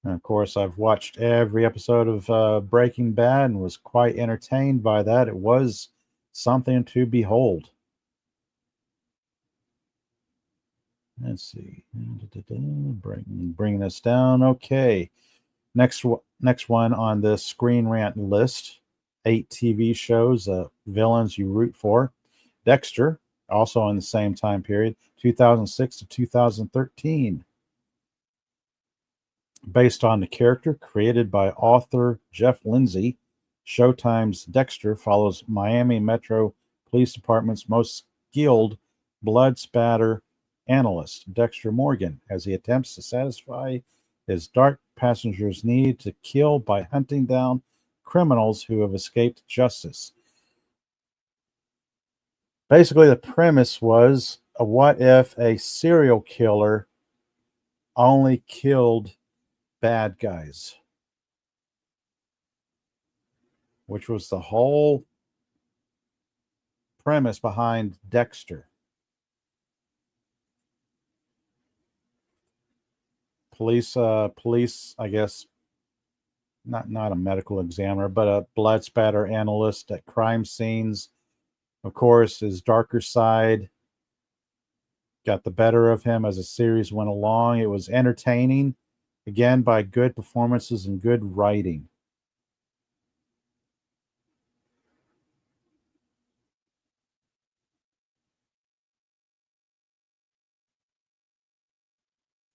And of course, I've watched every episode of Breaking Bad and was quite entertained by that. It was something to behold. Let's see. Bring this down. Okay. Next one on this Screen Rant list. 8 TV shows, villains you root for. Dexter, also in the same time period, 2006 to 2013. Based on the character created by author Jeff Lindsay, Showtime's Dexter follows Miami Metro Police Department's most skilled blood spatter analyst, Dexter Morgan, as he attempts to satisfy his dark passenger's need to kill by hunting down criminals who have escaped justice. Basically, the premise was what if a serial killer only killed bad guys, which was the whole premise behind Dexter. Police, I guess, not a medical examiner, but a blood spatter analyst at crime scenes. Of course, his darker side got the better of him as the series went along. It was entertaining, again, by good performances and good writing.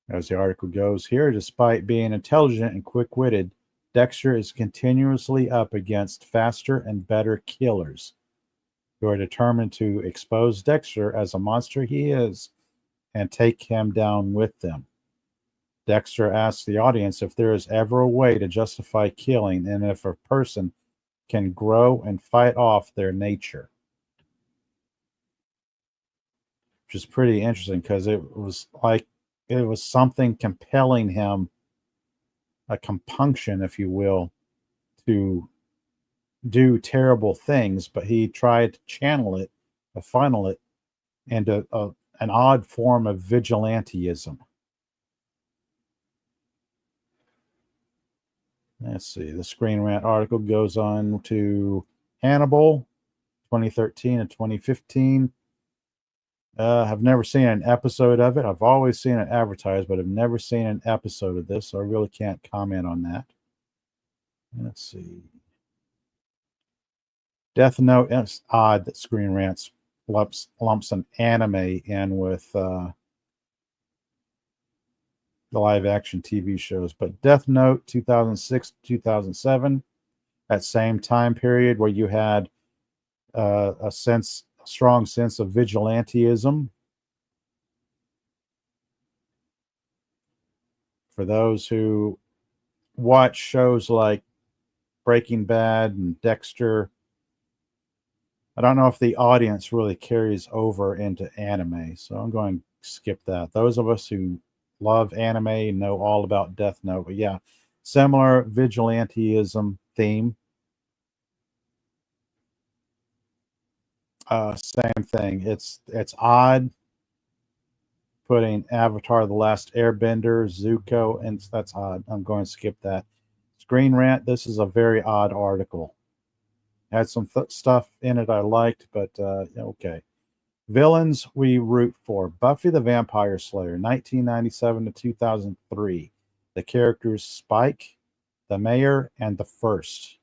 As the article goes here, despite being intelligent and quick-witted, Dexter is continuously up against faster and better killers who are determined to expose Dexter as a monster he is and take him down with them. Dexter asks the audience if there is ever a way to justify killing and if a person can grow and fight off their nature. Which is pretty interesting because it was something compelling him, a compunction, if you will, to do terrible things, but he tried to channel it, to funnel it into an odd form of vigilantism. Let's see. The Screen Rant article goes on to Hannibal, 2013 and 2015. I've never seen an episode of it. I've always seen it advertised, but I've never seen an episode of this, so I really can't comment on that. Let's see. Death Note. It's odd that Screen Rant lumps an anime in with the live action TV shows, but Death Note 2006 2007, that same time period where you had a strong sense of vigilantism. For those who watch shows like Breaking Bad and Dexter, I don't know if the audience really carries over into anime, so I'm going to skip that. Those of us who love anime know all about Death Note, but yeah, similar vigilantism theme. Same thing. It's odd putting Avatar: The Last Airbender, Zuko, and that's odd. I'm going to skip that. Screen Rant. This is a very odd article. Had some stuff in it I liked, but okay. Villains we root for. Buffy the Vampire Slayer, 1997 to 2003. The characters Spike, the Mayor, and the First.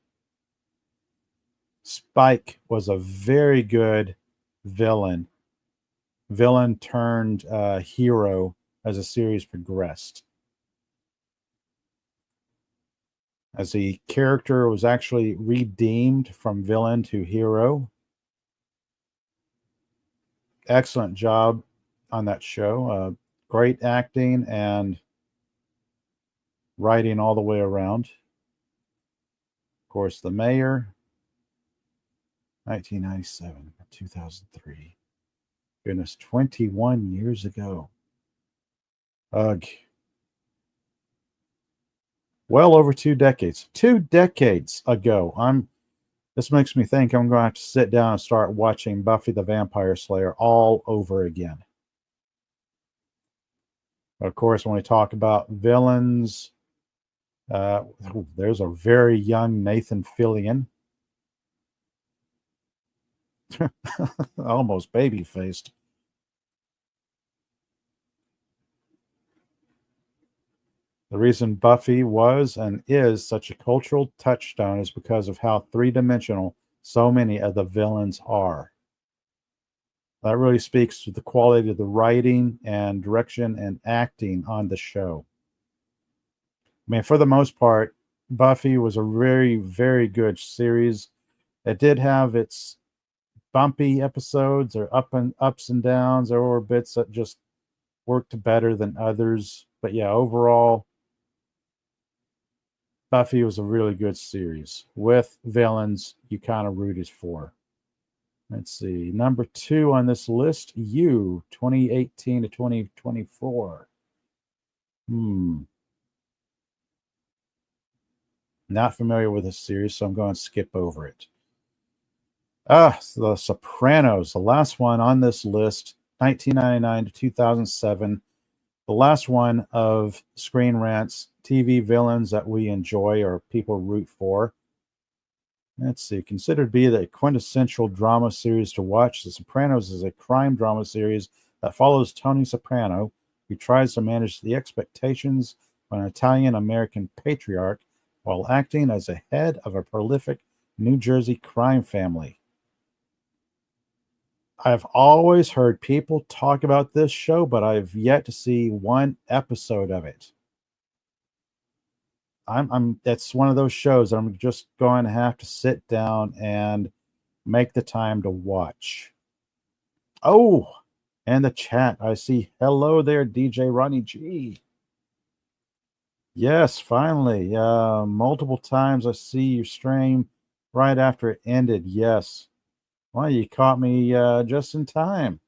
Spike was a very good villain turned hero as the series progressed. As the character was actually redeemed from villain to hero. Excellent job on that show. Great acting and writing all the way around. Of course, the Mayor, 1997, 2003. Goodness, 21 years ago. Ugh. Well over 2 decades. 2 decades ago. This makes me think I'm going to have to sit down and start watching Buffy the Vampire Slayer all over again. Of course, when we talk about villains, there's a very young Nathan Fillion. Almost baby-faced. The reason Buffy was and is such a cultural touchstone is because of how three-dimensional so many of the villains are. That really speaks to the quality of the writing and direction and acting on the show. I mean, for the most part, Buffy was a very, very good series. It did have its bumpy episodes or ups and downs. There were bits that just worked better than others. But yeah, overall, Buffy was a really good series with villains you kind of rooted for. Let's see. Number 2 on this list, You, 2018 to 2024. Not familiar with this series, so I'm going to skip over it. The Sopranos, the last one on this list, 1999 to 2007. The last one of Screen Rant's TV villains that we enjoy or people root for. Let's see. Considered to be the quintessential drama series to watch, The Sopranos is a crime drama series that follows Tony Soprano, who tries to manage the expectations of an Italian-American patriarch while acting as a head of a prolific New Jersey crime family. I've always heard people talk about this show, but I've yet to see one episode of it. It's one of those shows that I'm just going to have to sit down and make the time to watch. Oh, and the chat. I see. Hello there, DJ Ronnie G. Yes, finally. Multiple times I see your stream right after it ended. Yes. Well, you caught me just in time.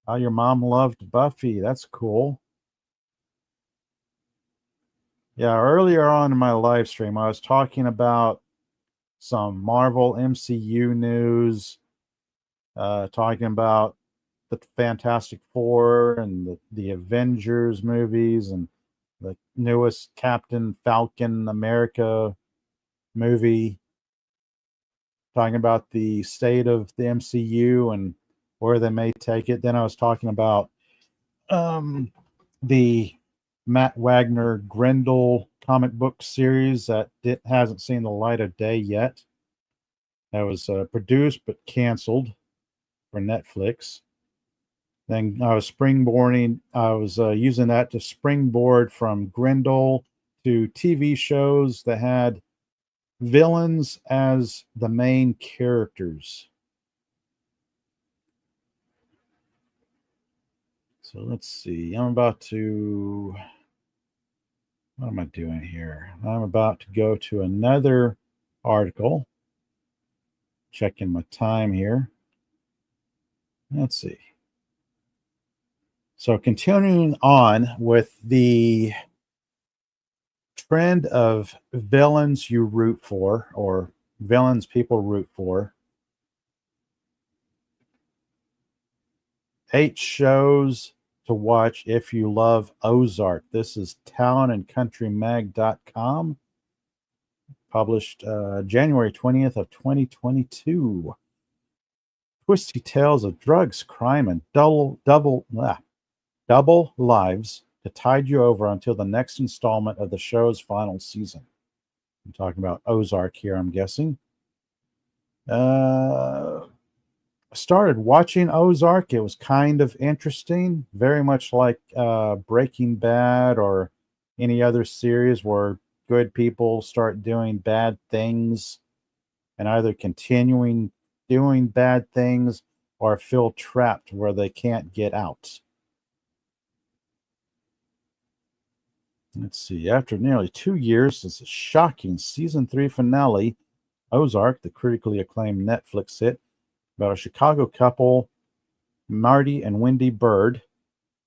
Oh, your mom loved Buffy. That's cool. Yeah, earlier on in my live stream, I was talking about some Marvel MCU news, talking about the Fantastic Four and the Avengers movies and the newest Captain Falcon America movie, talking about the state of the MCU and where they may take it. Then I was talking about the Matt Wagner Grendel comic book series that hasn't seen the light of day yet. That was produced but canceled for Netflix. Then I was using that to springboard from Grendel to TV shows that had villains as the main characters. So let's see. What am I doing here? I'm about to go to another article. Checking my time here. Let's see. So continuing on with the trend of villains you root for, or villains people root for. 8 shows to watch if you love Ozark. This is townandcountrymag.com, published January 20th of 2022. Twisty tales of drugs, crime, and double lives to tide you over until the next installment of the show's final season. I'm talking about Ozark here, I'm guessing. Started watching Ozark. It was kind of interesting, very much like Breaking Bad or any other series where good people start doing bad things and either continuing doing bad things or feel trapped where they can't get out. Let's see. After nearly 2 years since the shocking season 3 finale, Ozark, the critically acclaimed Netflix hit about a Chicago couple, Marty and Wendy Bird,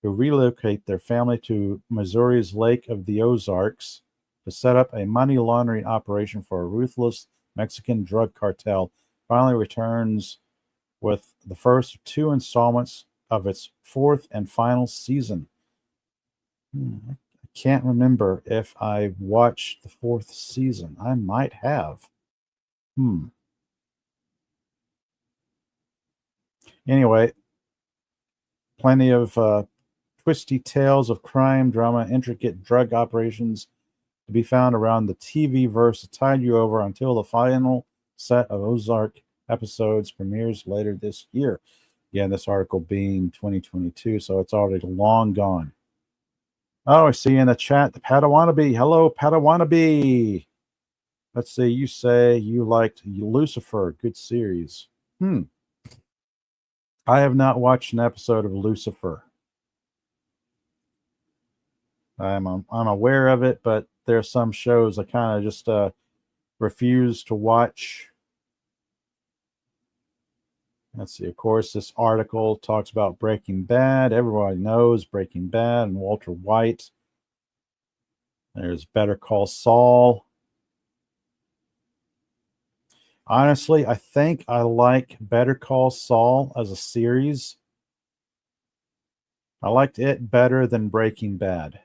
who relocate their family to Missouri's Lake of the Ozarks to set up a money laundering operation for a ruthless Mexican drug cartel, finally returns with the first of 2 installments of its 4th and final season. I can't remember if I watched the 4th season. I might have. Anyway, plenty of twisty tales of crime, drama, intricate drug operations to be found around the TV verse to tide you over until the final set of Ozark episodes premieres later this year. Again, this article being 2022, so it's already long gone. Oh, I see you in the chat, the Padawannabe. Hello, Padawannabe. Let's see. You say you liked Lucifer. Good series. I have not watched an episode of Lucifer. I'm aware of it, but there are some shows I kind of just refuse to watch. Let's see. Of course, this article talks about Breaking Bad. Everybody knows Breaking Bad and Walter White. There's Better Call Saul. Honestly, I think I like Better Call Saul as a series. I liked it better than Breaking Bad.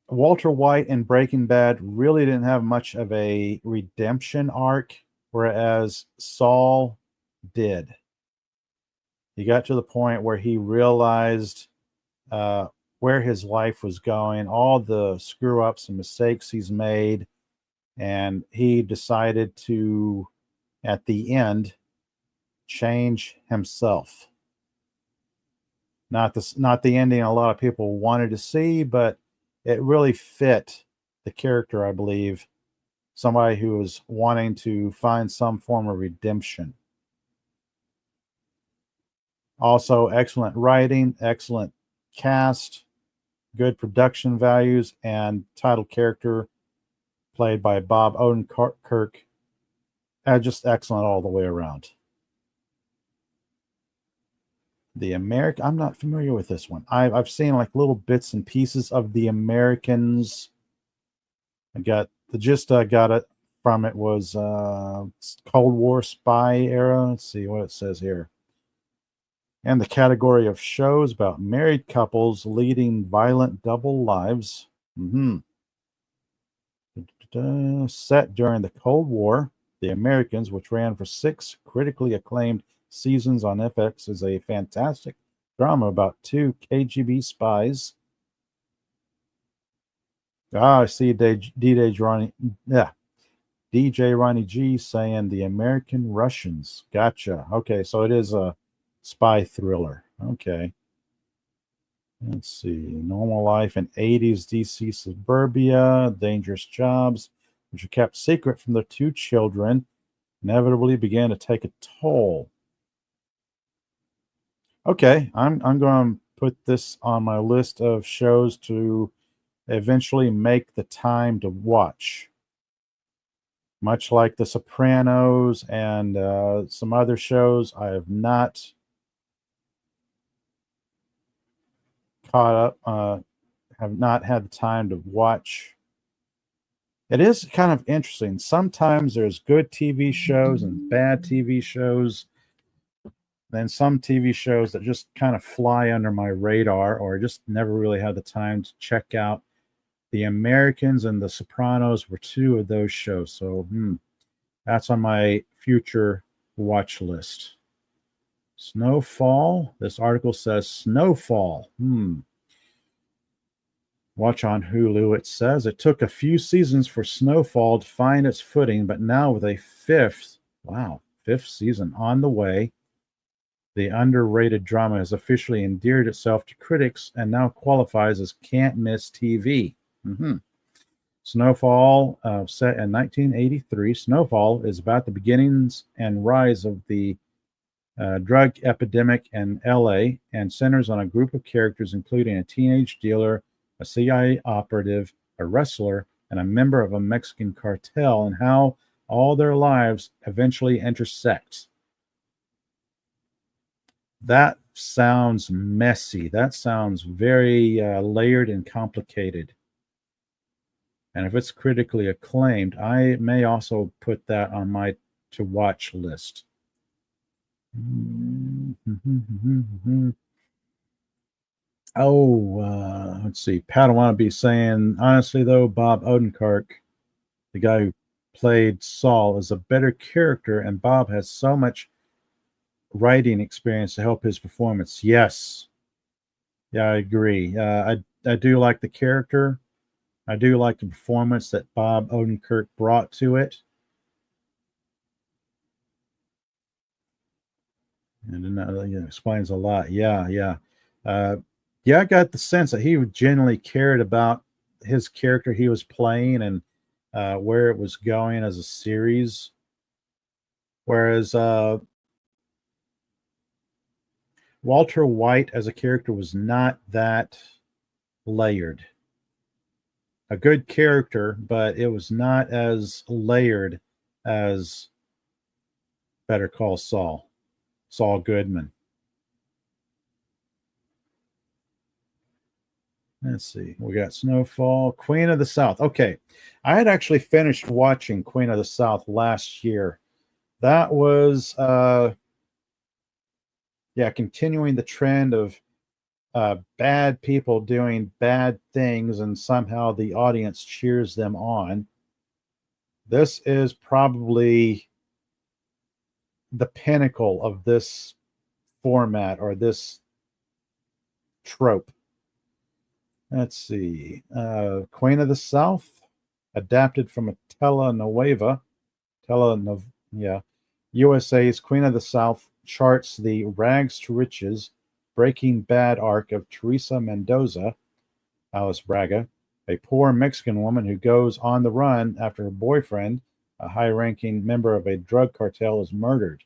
Walter White in Breaking Bad really didn't have much of a redemption arc, whereas Saul did. He got to the point where he realized where his life was going, all the screw ups and mistakes he's made, and he decided to, at the end, change himself. Not the ending a lot of people wanted to see, but it really fit the character, I believe. Somebody who was wanting to find some form of redemption. Also, excellent writing, excellent cast, good production values, and title character played by Bob Odenkirk. Just excellent all the way around. The American, I'm not familiar with this one. I've seen like little bits and pieces of The Americans. I got the gist I got it from it was Cold War spy era. Let's see what it says here. And the category of shows about married couples leading violent double lives. Set during the Cold War, The Americans, which ran for 6 critically acclaimed seasons on FX, is a fantastic drama about 2 KGB spies. I see DJ Ronnie G saying The American Russians. Gotcha. Okay, so it is a spy thriller. Okay. Let's see. Normal life in 80s DC suburbia, dangerous jobs, which are kept secret from their 2 children, inevitably began to take a toll. Okay, I'm going to put this on my list of shows to eventually make the time to watch. Much like The Sopranos and some other shows, I have not caught up, have not had the time to watch. It is kind of interesting. Sometimes there's good TV shows and bad TV shows. Then some TV shows that just kind of fly under my radar, or just never really had the time to check out. The Americans and The Sopranos were 2 of those shows. So that's on my future watch list. Snowfall. This article says Snowfall. Watch on Hulu. It says it took a few seasons for Snowfall to find its footing, but now with a fifth season on the way, the underrated drama has officially endeared itself to critics and now qualifies as can't-miss TV. Snowfall, set in 1983, Snowfall is about the beginnings and rise of the drug epidemic in LA and centers on a group of characters including a teenage dealer, a CIA operative, a wrestler, and a member of a Mexican cartel, and how all their lives eventually intersect. That sounds messy. That sounds very layered and complicated. And if it's critically acclaimed, I may also put that on my to-watch list. Let's see. Padawannabe saying, honestly, though, Bob Odenkirk, the guy who played Saul, is a better character, and Bob has so much writing experience to help his performance. Yes. Yeah, I agree. I do like the character. I do like the performance that Bob Odenkirk brought to it. And that explains a lot. Yeah, yeah. Uh, yeah, I got the sense that he genuinely cared about his character he was playing and where it was going as a series. Whereas Walter White as a character was not that layered. A good character, but it was not as layered as Better Call Saul, Saul Goodman. Let's see. We got Snowfall, Queen of the South. Okay. I had actually finished watching Queen of the South last year. That was continuing the trend of bad people doing bad things and somehow the audience cheers them on. This is probably the pinnacle of this format or this trope. Let's see. Queen of the South, adapted from a telenovela. Yeah. USA's Queen of the South charts the rags to riches, Breaking Bad arc of Teresa Mendoza, Alice Braga, a poor Mexican woman who goes on the run after her boyfriend, a high ranking member of a drug cartel, is murdered.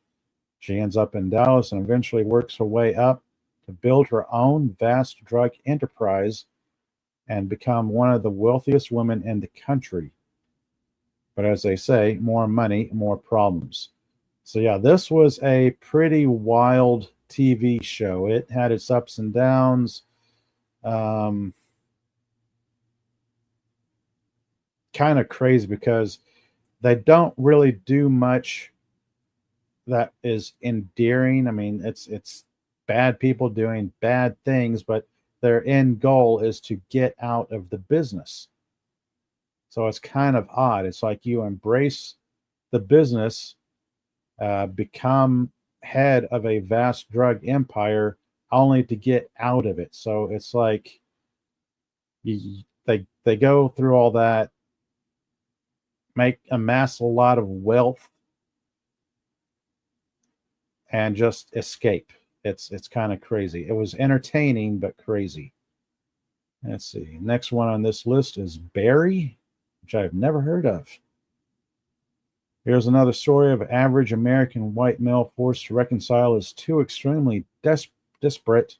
She ends up in Dallas and eventually works her way up to build her own vast drug enterprise and become one of the wealthiest women in the country. But as they say, more money, more problems. So, yeah, this was a pretty wild TV show. It had its ups and downs. Kind of crazy because they don't really do much that is endearing. I mean, it's bad people doing bad things, but their end goal is to get out of the business. So it's kind of odd. It's like you embrace the business, become head of a vast drug empire, only to get out of it. So it's like they go through all that, amass a lot of wealth, and just escape. It's kind of crazy. It was entertaining but crazy. Let's see. Next one on this list is Barry, which I've never heard of. Here's another story of an average American white male forced to reconcile his two extremely disparate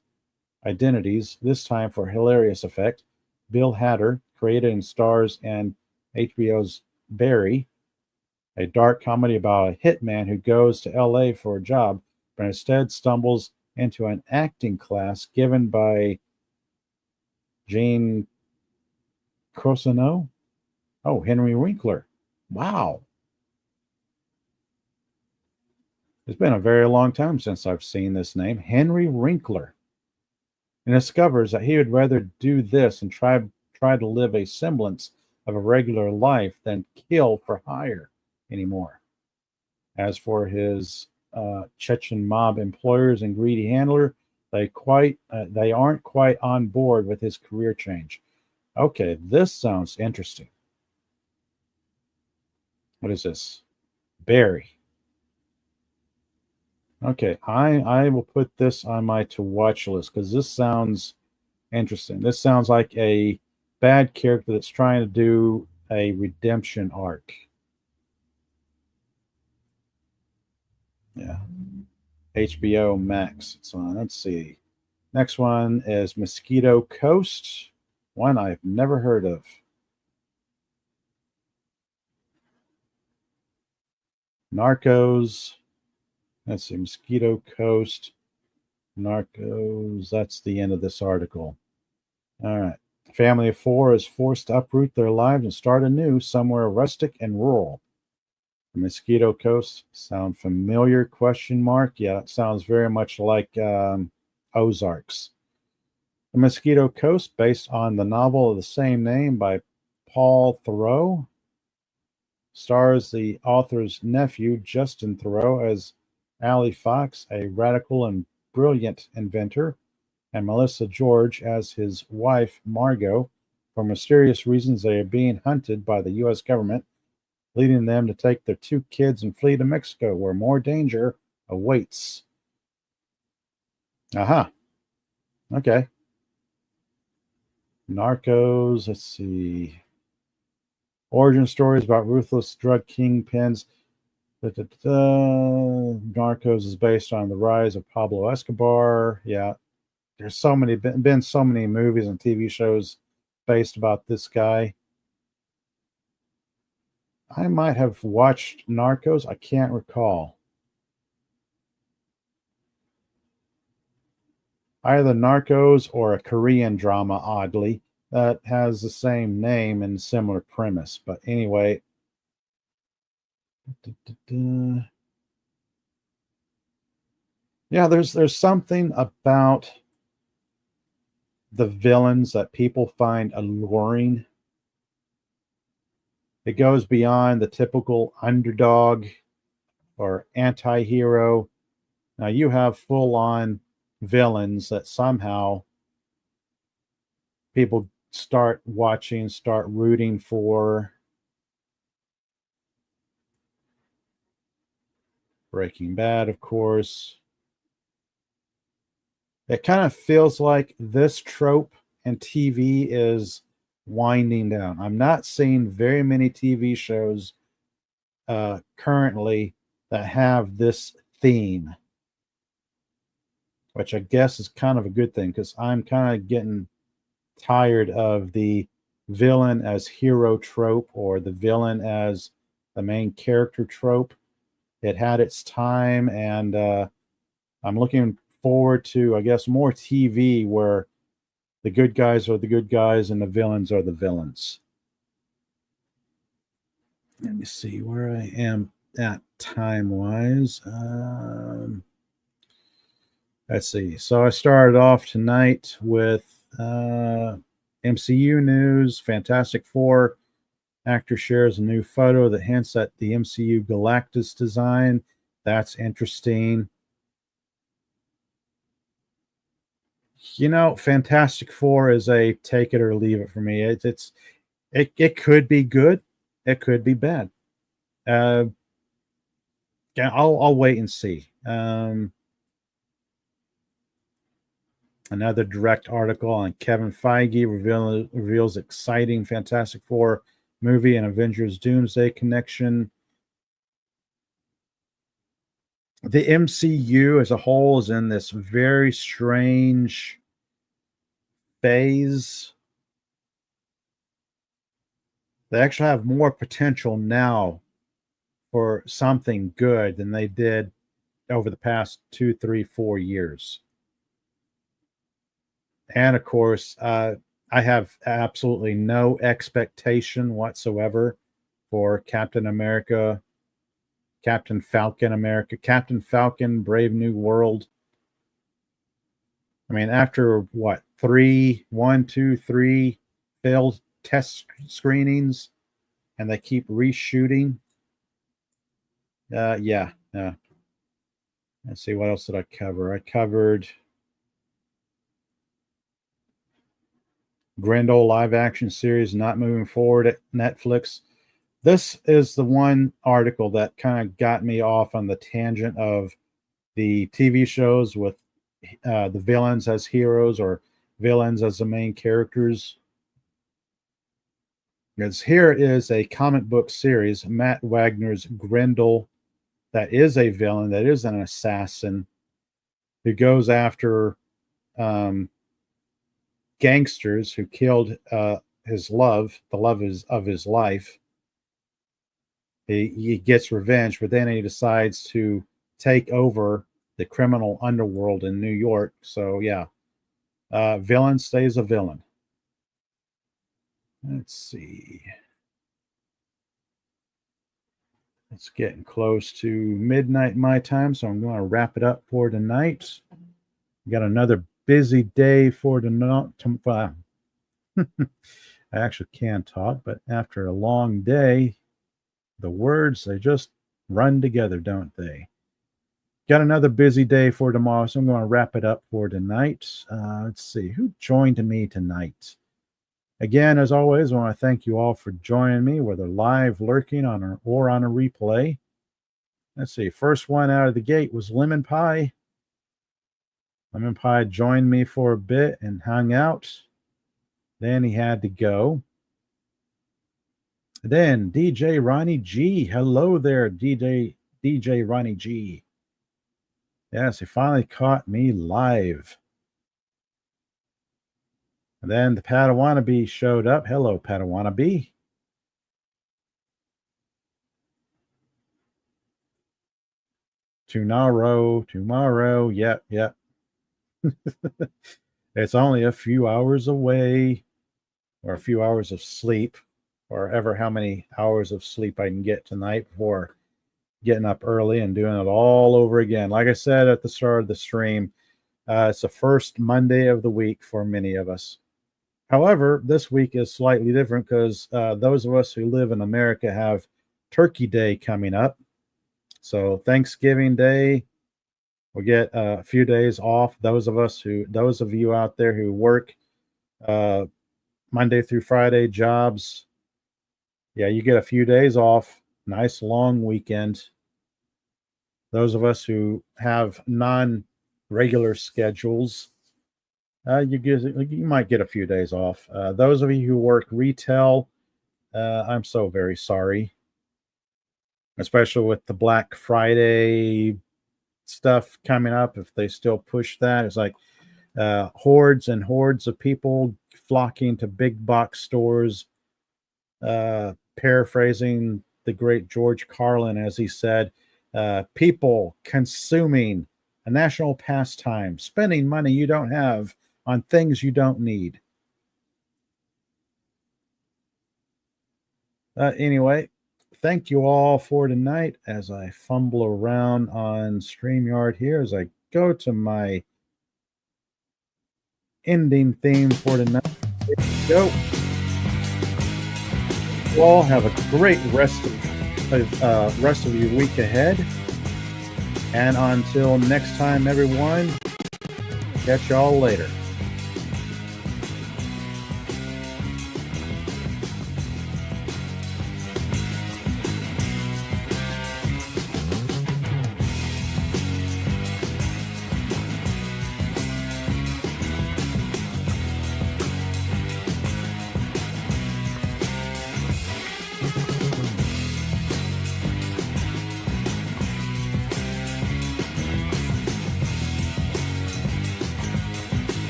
identities, this time for hilarious effect. Bill Hader, created and stars in HBO's Barry, a dark comedy about a hitman who goes to LA for a job, but instead stumbles into an acting class given by Jane Crosoneau. Oh, Henry Winkler. Wow. It's been a very long time since I've seen this name, Henry Winkler, and discovers that he would rather do this and try to live a semblance of a regular life than kill for hire anymore. As for his Chechen mob employers and greedy handler, they aren't quite on board with his career change. Okay, this sounds interesting. What is this? Barry. Okay, I will put this on my to watch list because this sounds interesting. This sounds like a bad character that's trying to do a redemption arc. Yeah. HBO Max. It's on. Let's see. Next one is Mosquito Coast, one I've never heard of. Narcos. Let's see. Mosquito Coast. Narcos. That's the end of this article. All right. A family of four is forced to uproot their lives and start anew somewhere rustic and rural. The Mosquito Coast sound familiar? Question mark. Yeah, it sounds very much like Ozarks. The Mosquito Coast, based on the novel of the same name by Paul Theroux, stars the author's nephew, Justin Theroux, as Allie Fox, a radical and brilliant inventor, and Melissa George as his wife, Margot. For mysterious reasons, they are being hunted by the U.S. government, leading them to take their two kids and flee to Mexico, where more danger awaits. Aha. Okay. Narcos. Let's see. Origin stories about ruthless drug kingpins. Narcos is based on the rise of Pablo Escobar. Yeah, there's been so many movies and TV shows based about this guy. I might have watched Narcos. I can't recall. Either Narcos or a Korean drama, oddly, that has the same name and similar premise. But anyway, yeah, there's something about the villains that people find alluring. It goes beyond the typical underdog or anti-hero. Now you have full-on villains that somehow people start watching, start rooting for. Breaking Bad, of course. It kind of feels like this trope and TV is winding down. I'm not seeing very many TV shows currently that have this theme, which I guess is kind of a good thing because I'm kind of getting tired of the villain as hero trope or the villain as the main character trope. It had its time, and I'm looking forward to, I guess, more TV where the good guys are the good guys and the villains are the villains. Let me see where I am at time wise. Let's see. So I started off tonight with MCU news. Fantastic Four actor shares a new photo that hints at the MCU Galactus design. That's interesting. Fantastic Four is a take it or leave it for me. It could be good, it could be bad. Yeah, I'll wait and see. Another direct article on Kevin Feige reveals exciting Fantastic Four movie and Avengers Doomsday connection. The MCU as a whole is in this very strange phase. They actually have more potential now for something good than they did over the past 2, 3, 4 years. And of course, I have absolutely no expectation whatsoever for Captain America, Captain Falcon, Brave New World. I mean, after what, one, two, three failed test screenings, and they keep reshooting. Yeah. Let's see, what else did I cover? I covered Grendel live action series not moving forward at Netflix. This is the one article that kind of got me off on the tangent of the TV shows with the villains as heroes or villains as the main characters. Because here is a comic book series, Matt Wagner's Grendel, that is a villain, that is an assassin who goes after gangsters who killed his love, the love of his life. He gets revenge, but then he decides to take over the criminal underworld in New York. So yeah, villain stays a villain. Let's see. It's getting close to midnight my time, so I'm going to wrap it up for tonight. We got another busy day for tonight. I actually can talk, but after a long day, the words, they just run together, don't they? Got another busy day for tomorrow, so I'm going to wrap it up for tonight. Let's see, who joined me tonight? Again, as always, I want to thank you all for joining me, whether live, lurking or on a replay. Let's see, first one out of the gate was Lemon Pie. Lemon Pie joined me for a bit and hung out. Then he had to go. Then DJ Ronnie G. Hello there, DJ Ronnie G. Yes, he finally caught me live. And then the Padawannabe showed up. Hello, Padawannabe. Tomorrow. Yep. It's only a few hours away, or a few hours of sleep, or ever how many hours of sleep I can get tonight before getting up early and doing it all over again. Like I said at the start of the stream, it's the first Monday of the week for many of us. However, this week is slightly different because those of us who live in America have Turkey Day coming up. So Thanksgiving Day, we'll get a few days off. Those of you out there who work Monday through Friday jobs, yeah, you get a few days off. Nice long weekend. Those of us who have non-regular schedules, you might get a few days off. Those of you who work retail, I'm so very sorry, especially with the Black Friday stuff coming up. If they still push that, it's like hordes and hordes of people flocking to big box stores. Paraphrasing the great George Carlin, as he said, people consuming a national pastime, spending money you don't have on things you don't need. Anyway, thank you all for tonight as I fumble around on StreamYard here as I go to my ending theme for tonight. Here we go. You all have a great rest of your week ahead. And until next time, everyone, catch y'all later.